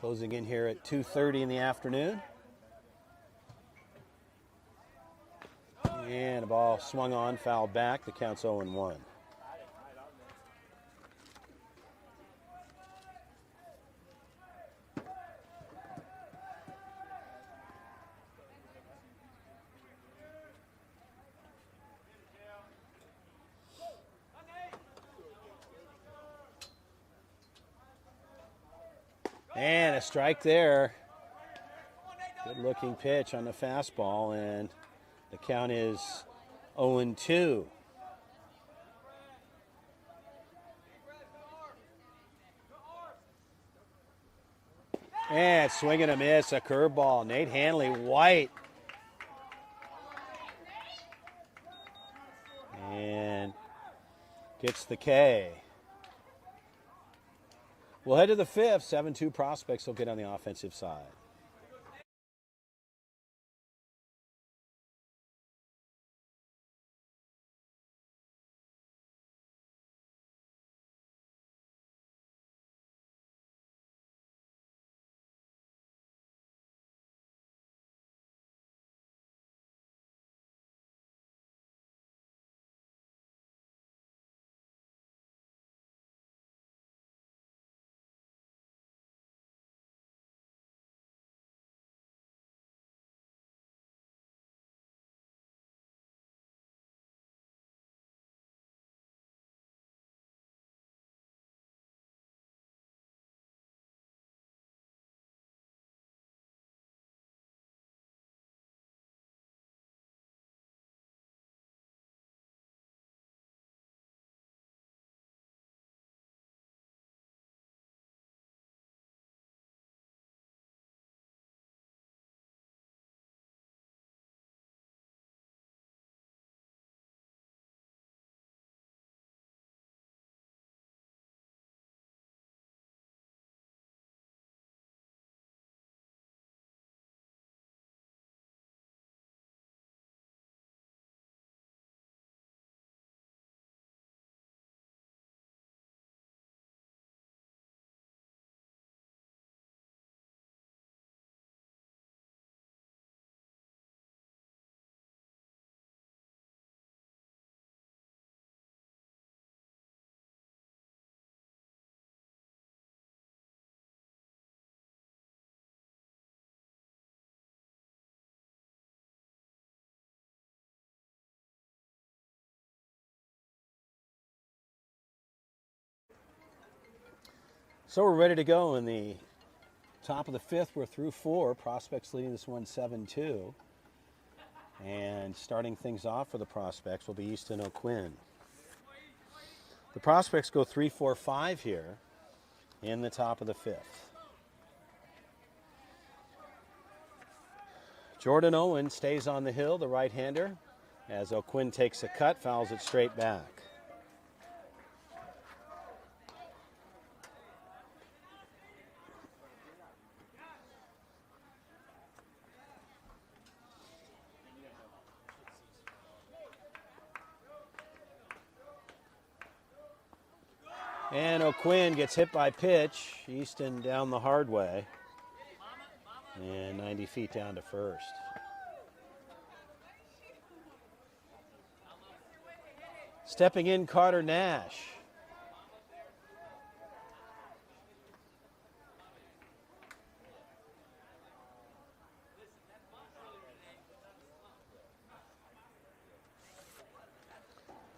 Closing in here at 2:30 in the afternoon. And a ball swung on, fouled back. The count's 0-1. And a strike there. Good looking pitch on the fastball, and the count is 0-2. And swing and a miss, a curveball. Nate Hanley, White. And gets the K. We'll head to the 5th. 7-2 Prospects will get on the offensive side. So we're ready to go in the top of the 5th. We're through 4. Prospects leading this one 7-2. And starting things off for the Prospects will be Easton O'Quinn. The Prospects go 3-4-5 here in the top of the 5th. Jordan Owen stays on the hill, the right-hander, as O'Quinn takes a cut, fouls it straight back. And O'Quinn gets hit by pitch. Easton down the hard way. And 90 feet down to first. Stepping in, Carter Nash.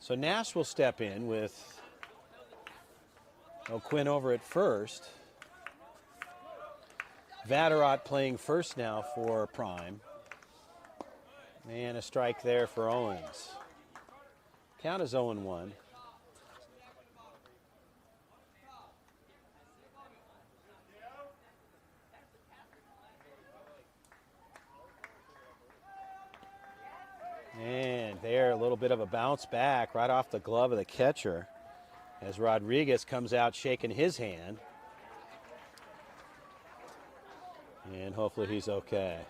So Nash will step in with O'Quinn over at first. Vatterott playing first now for Prime. And a strike there for Owens. Count is 0-1. And there, a little bit of a bounce back right off the glove of the catcher as Rodriguez comes out shaking his hand. And hopefully he's okay.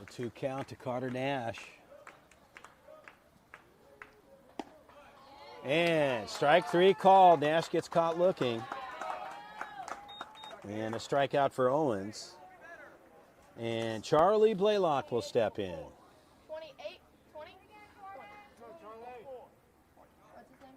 A 2 count to Carter Nash. And strike 3 called. Nash gets caught looking. And a strikeout for Owens. And Charlie Blaylock will step in. 28, 20, 20. What's his name?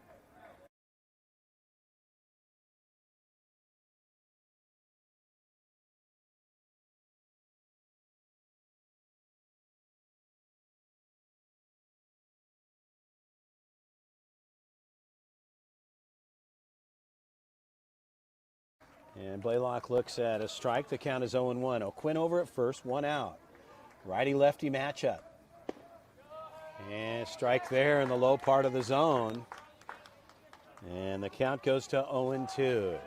And Blaylock looks at a strike. The count is 0-1. O'Quinn over at first, 1 out. Righty-lefty matchup. And strike there in the low part of the zone. And the count goes to 0-2.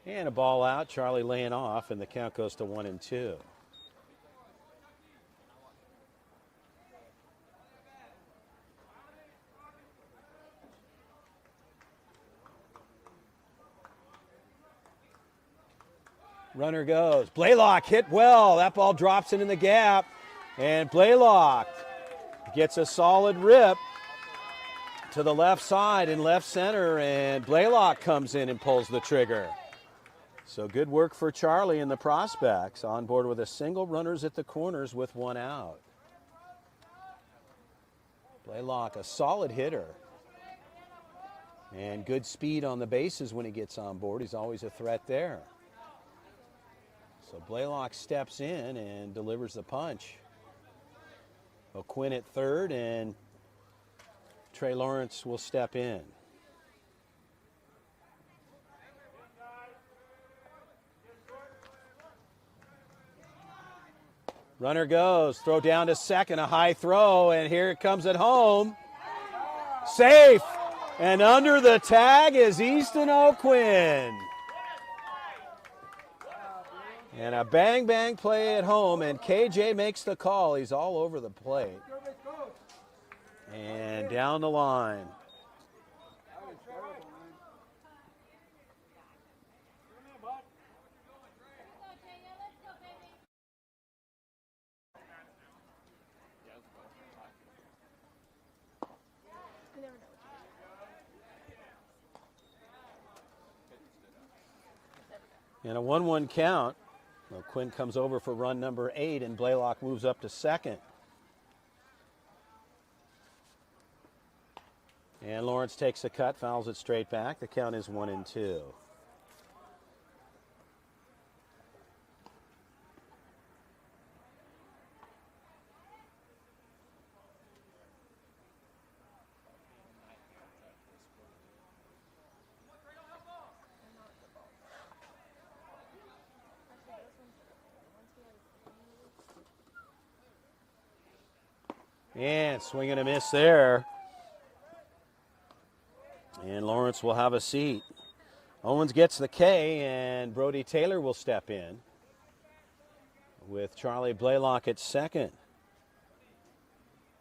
And a ball out. Charlie laying off, and the count goes to 1-2. Runner goes. Blaylock hit well. That ball drops in the gap. And Blaylock gets a solid rip to the left side and left center. And Blaylock comes in and pulls the trigger. So good work for Charlie and the prospects. On board with a single, runners at the corners with 1 out. Blaylock, a solid hitter. And good speed on the bases when he gets on board. He's always a threat there. So Blaylock steps in and delivers the punch. O'Quinn at third, and Trey Lawrence will step in. Runner goes, throw down to second, a high throw, and here it comes at home. Safe, and under the tag is Easton O'Quinn. And a bang-bang play at home, and KJ makes the call. He's all over the plate. And down the line. And a 1-1 count. So Quinn comes over for run number 8, and Blaylock moves up to second. And Lawrence takes a cut, fouls it straight back. The count is 1-2. And swing and a miss there. And Lawrence will have a seat. Owens gets the K, and Brody Taylor will step in with Charlie Blaylock at second.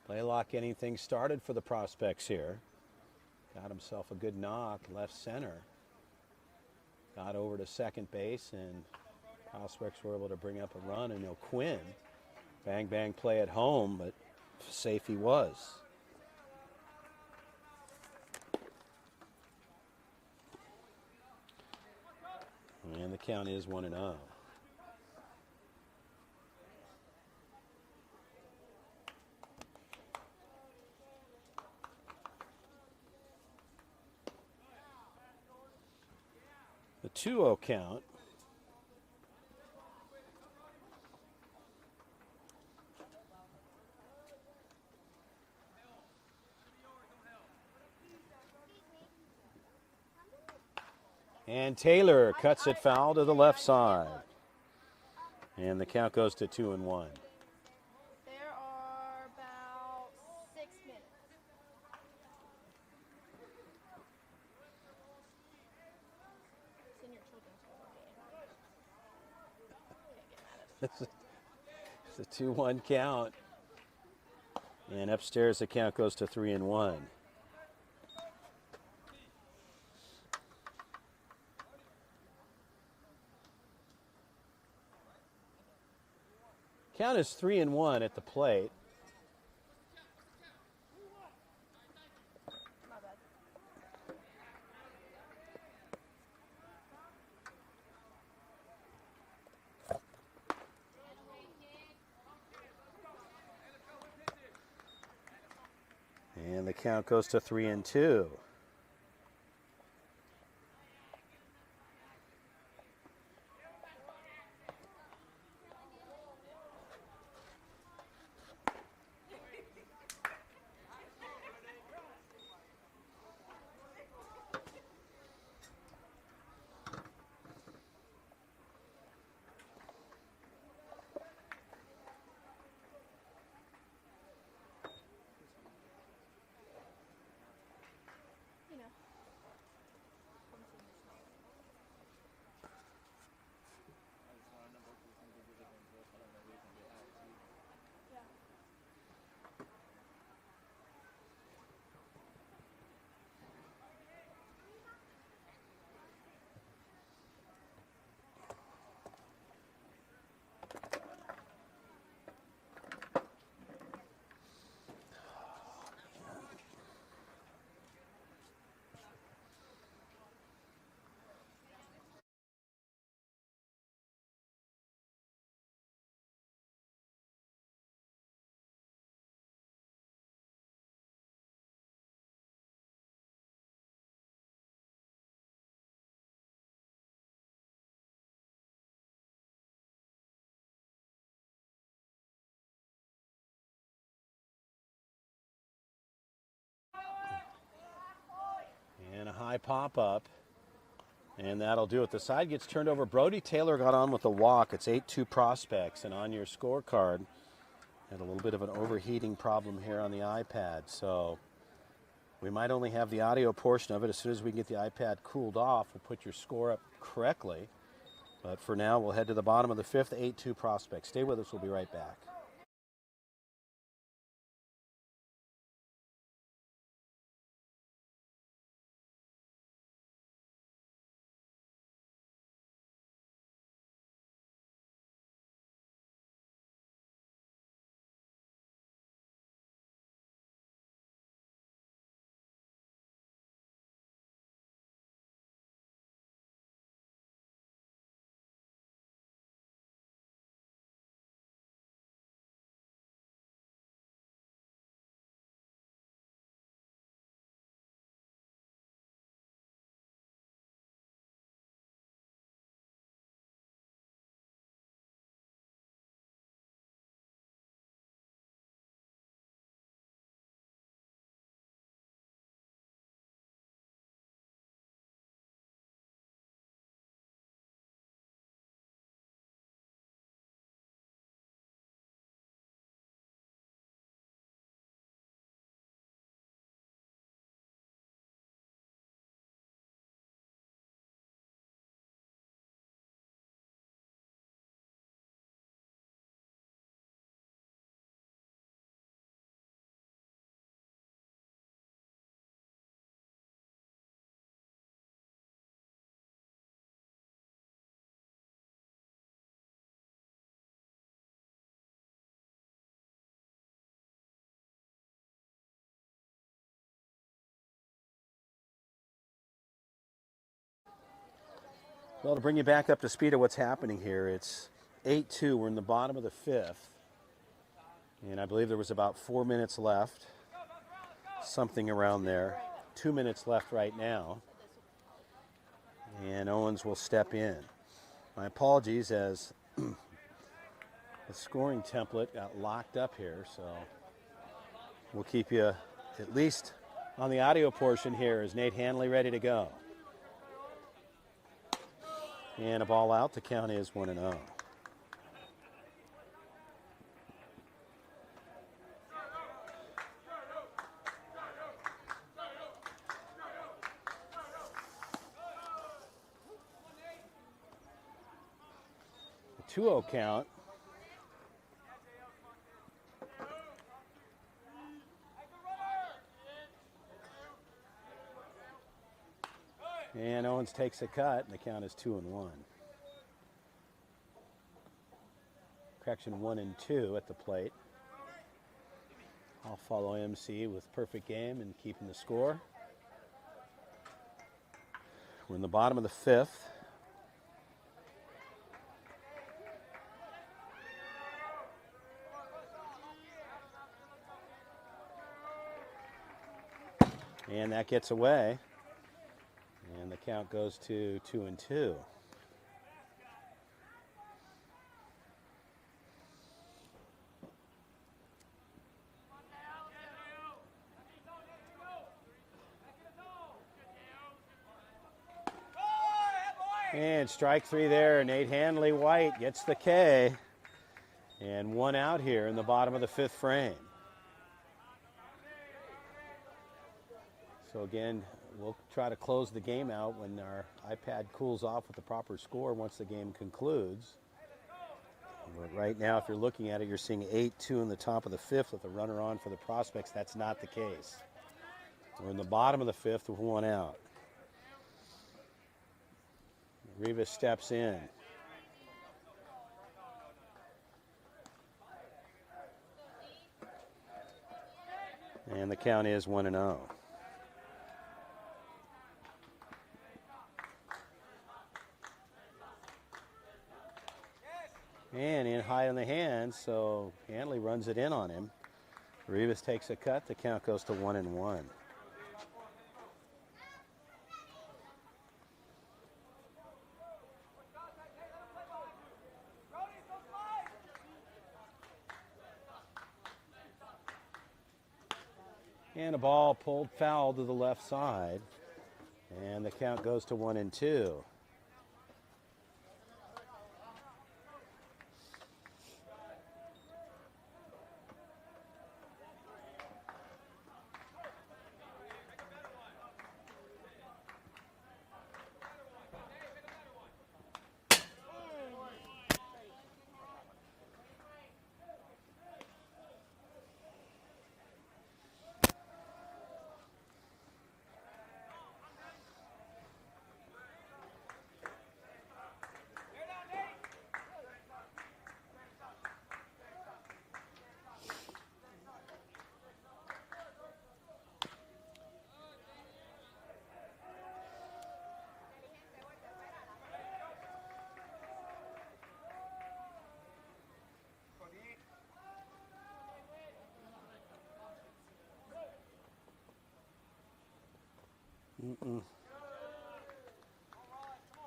Blaylock getting things started for the Prospects here. Got himself a good knock, left center. Got over to second base, and Prospects were able to bring up a run, and Quinn. Bang, bang play at home, but safe he was. And the count is 1-0. The 2-0 count. And Taylor cuts it foul to the left side. And the count goes to 2-1. There are about 6 minutes. It's in your children's game. Can't get mad at it. It's a 2-1 count. And upstairs the count goes to 3-1. Count is 3-1 at the plate. My bad. And the count goes to 3-2. You know. Yeah. And a high pop-up. And that'll do it. The side gets turned over. Brody Taylor got on with a walk. It's 8-2 Prospects. And on your scorecard, had a little bit of an overheating problem here on the iPad. So we might only have the audio portion of it. As soon as we can get the iPad cooled off, we'll put your score up correctly. But for now, we'll head to the bottom of the 5th, 8-2 Prospects. Stay with us. We'll be right back. Well, to bring you back up to speed of what's happening here, it's 8-2. We're in the bottom of the fifth. And I believe there was about 4 minutes left. Something around there. 2 minutes left right now. And Owens will step in. My apologies as the scoring template got locked up here, so we'll keep you at least on the audio portion here. Is Nate Hanley ready to go? And a ball out. The count is 1-0. The 2-0 count. And Owens takes a cut, and the count is 2-1. Correction, 1-2 at the plate. I'll follow MC with perfect game and keeping the score. We're in the bottom of the fifth. And that gets away. And the count goes to 2-2. And strike three there. Nate Hanley White gets the K. And one out here in the bottom of the fifth frame. So again, we'll try to close the game out when our iPad cools off with the proper score once the game concludes. But right now, if you're looking at it, you're seeing 8-2 in the top of the fifth with a runner on for the Prospects. That's not the case. We're in the bottom of the fifth with one out. Rivas steps in. And the count is 1-0. And in high on the hands, so Hanley runs it in on him. Rivas takes a cut. The count goes to 1-1. And a ball pulled foul to the left side. And the count goes to 1-2.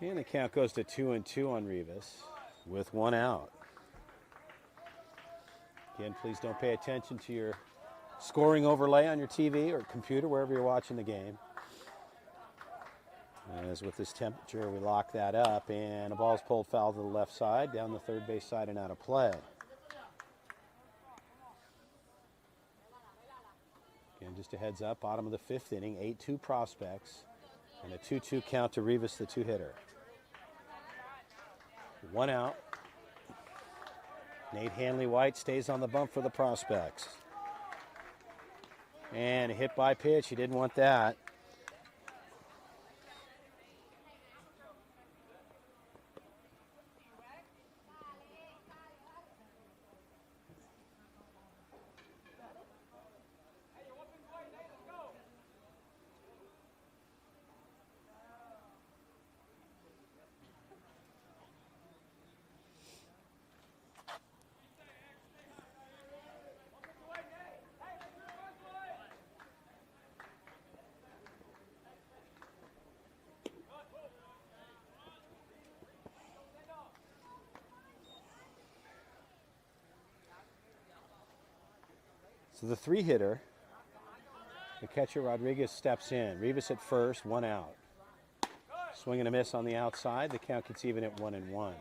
And the count goes to 2-2 on Rivas with one out. Again, please don't pay attention to your scoring overlay on your TV or computer, wherever you're watching the game. As with this temperature, we lock that up, and a ball's pulled foul to the left side, down the third base side and out of play. Again, just a heads up, bottom of the fifth inning, 8-2 Prospects, and a 2-2 count to Rivas, the two-hitter. One out. Nate Hanley White stays on the bump for the Prospects. And a hit by pitch, he didn't want that. So the 3-hitter, the catcher Rodriguez steps in. Rivas at first, 1 out. Swing and a miss on the outside. The count gets even at 1-1.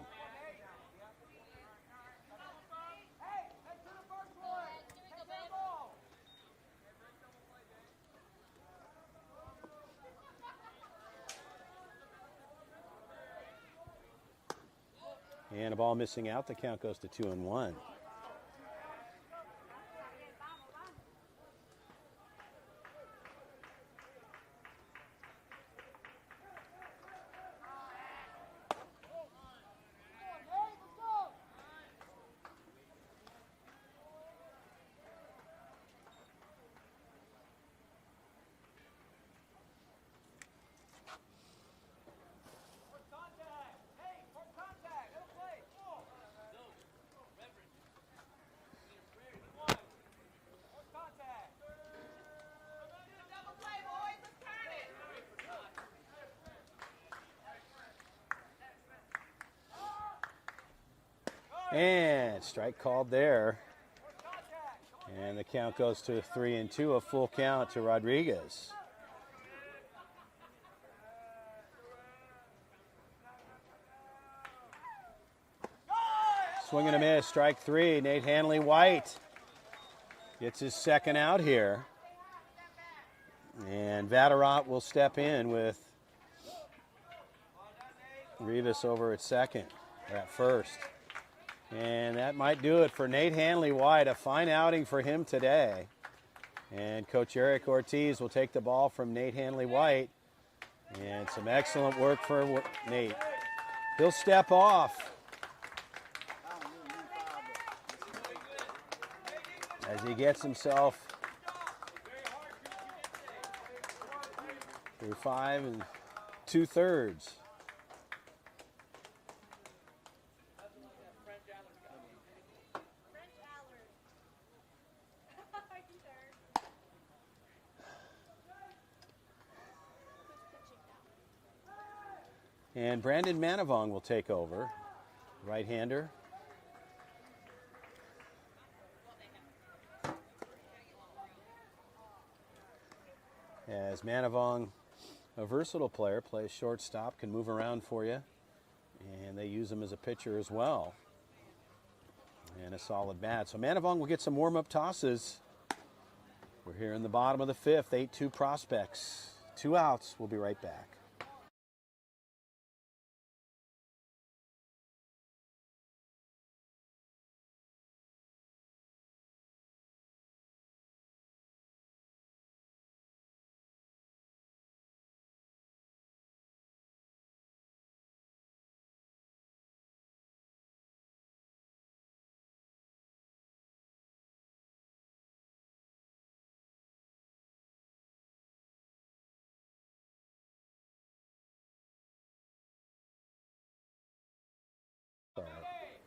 And a ball missing out. The count goes to 2-1. And strike called there. And the count goes to 3-2, a full count to Rodriguez. Swing and a miss, strike 3. Nate Hanley White gets his second out here. And Vatterott will step in with Rivas over at second, or at first. And that might do it for Nate Hanley White. A fine outing for him today. And Coach Eric Ortiz will take the ball from Nate Hanley White. And some excellent work for Nate. He'll step off as he gets himself through 5 2/3. And Brandon Manavong will take over, right-hander. As Manavong, a versatile player, plays shortstop, can move around for you, and they use him as a pitcher as well. And a solid bat. So Manavong will get some warm-up tosses. We're here in the bottom of the 5th, 8-2 prospects. 2 outs. We'll be right back.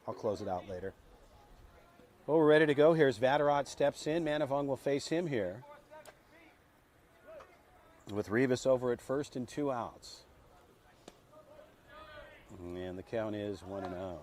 I'll close it out later. Well, we're ready to go. Here's Vatterott steps in. Manavong will face him here, with Rivas over at first and 2 outs. And the count is 1-0.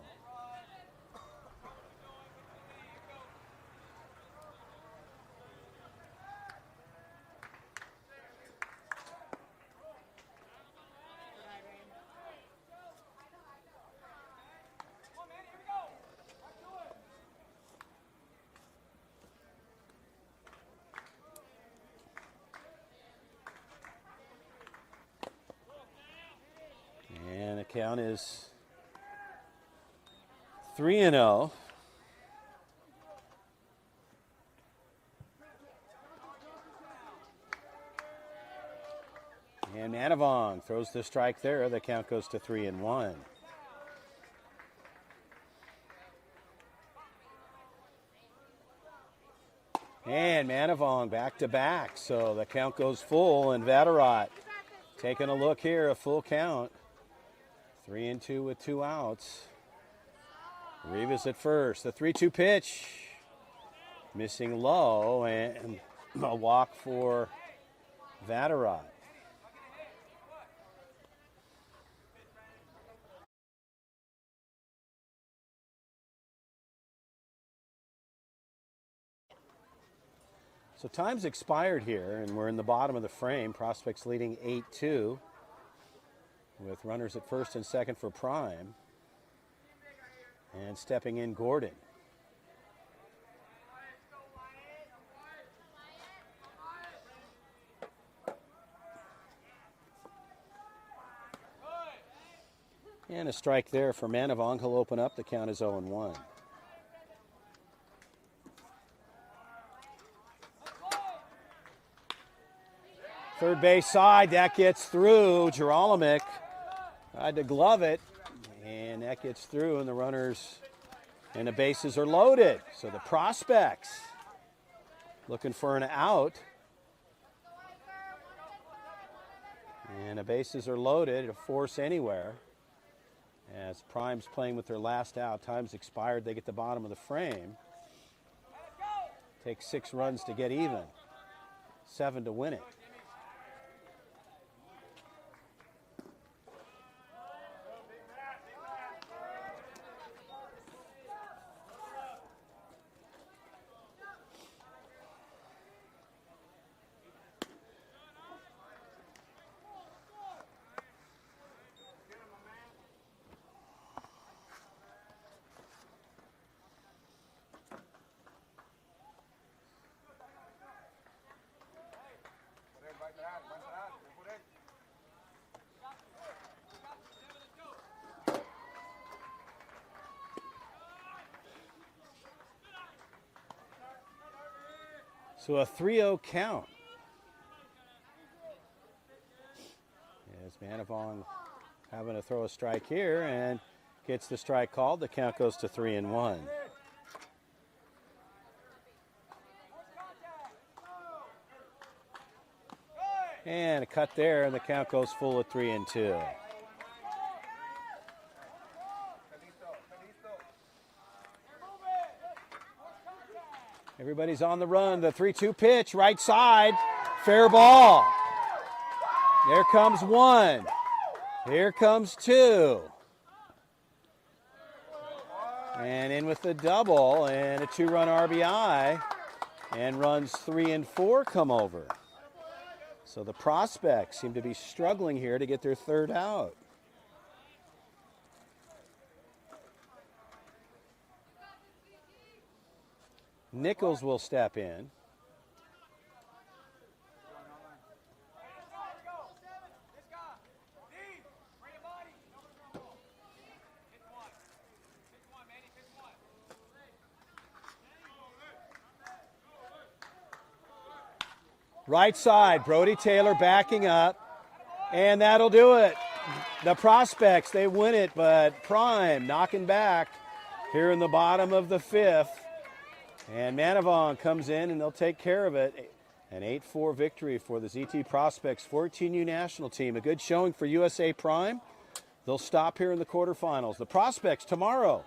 And the count is 3-0. And Manavong throws the strike there. The count goes to 3-1. And Manavong back to back. So the count goes full, and Vatterott taking a look here, a full count. 3-2 with 2 outs. Rivas at first. The 3-2 pitch. Missing low, and a walk for Vatterott. So time's expired here, and we're in the bottom of the frame. Prospects leading 8-2 with runners at first and second for Prime. And stepping in, Gordon. And a strike there for Manavong. He'll open up. The count is 0-1. Third base side, that gets through. Gerolimic tried to glove it, and that gets through, and the runners and the bases are loaded. So the Prospects looking for an out. And the bases are loaded, a force anywhere. As Prime's playing with their last out, time's expired, they get the bottom of the frame. Takes 6 runs to get even, 7 to win it. So a 3-0 count. As Manavong having to throw a strike here and gets the strike called. The count goes to 3-1. And a cut there, and the count goes full at 3-2. Everybody's on the run. The 3-2 pitch, right side, fair ball. There comes 1. Here comes 2. And in with the double and a 2-run RBI. And runs 3 and 4 come over. So the Prospects seem to be struggling here to get their third out. Nichols will step in. Right side, Brody Taylor backing up, and that'll do it. The Prospects, they win it, but Prime knocking back here in the bottom of the 5th. And Manavong comes in, and they'll take care of it. An 8-4 victory for the ZT Prospects 14U national team. A good showing for USA Prime. They'll stop here in the quarterfinals. The Prospects tomorrow.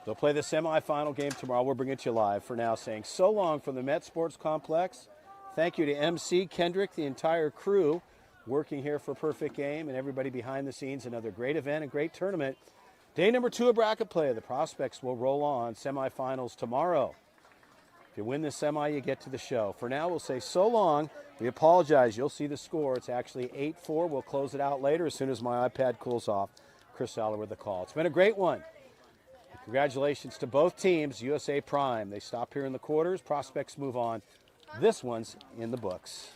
They'll play the semifinal game tomorrow. We'll bring it to you live. For now, saying so long from the Met Sports Complex. Thank you to MC Kendrick, the entire crew working here for Perfect Game, and everybody behind the scenes. Another great event and great tournament. Day number 2 of bracket play. The Prospects will roll on. Semifinals tomorrow. If you win the semi, you get to the show. For now, we'll say so long. We apologize. You'll see the score. It's actually 8-4. We'll close it out later as soon as my iPad cools off. Chris Aller with the call. It's been a great one. Congratulations to both teams. USA Prime, they stop here in the quarters. Prospects move on. This one's in the books.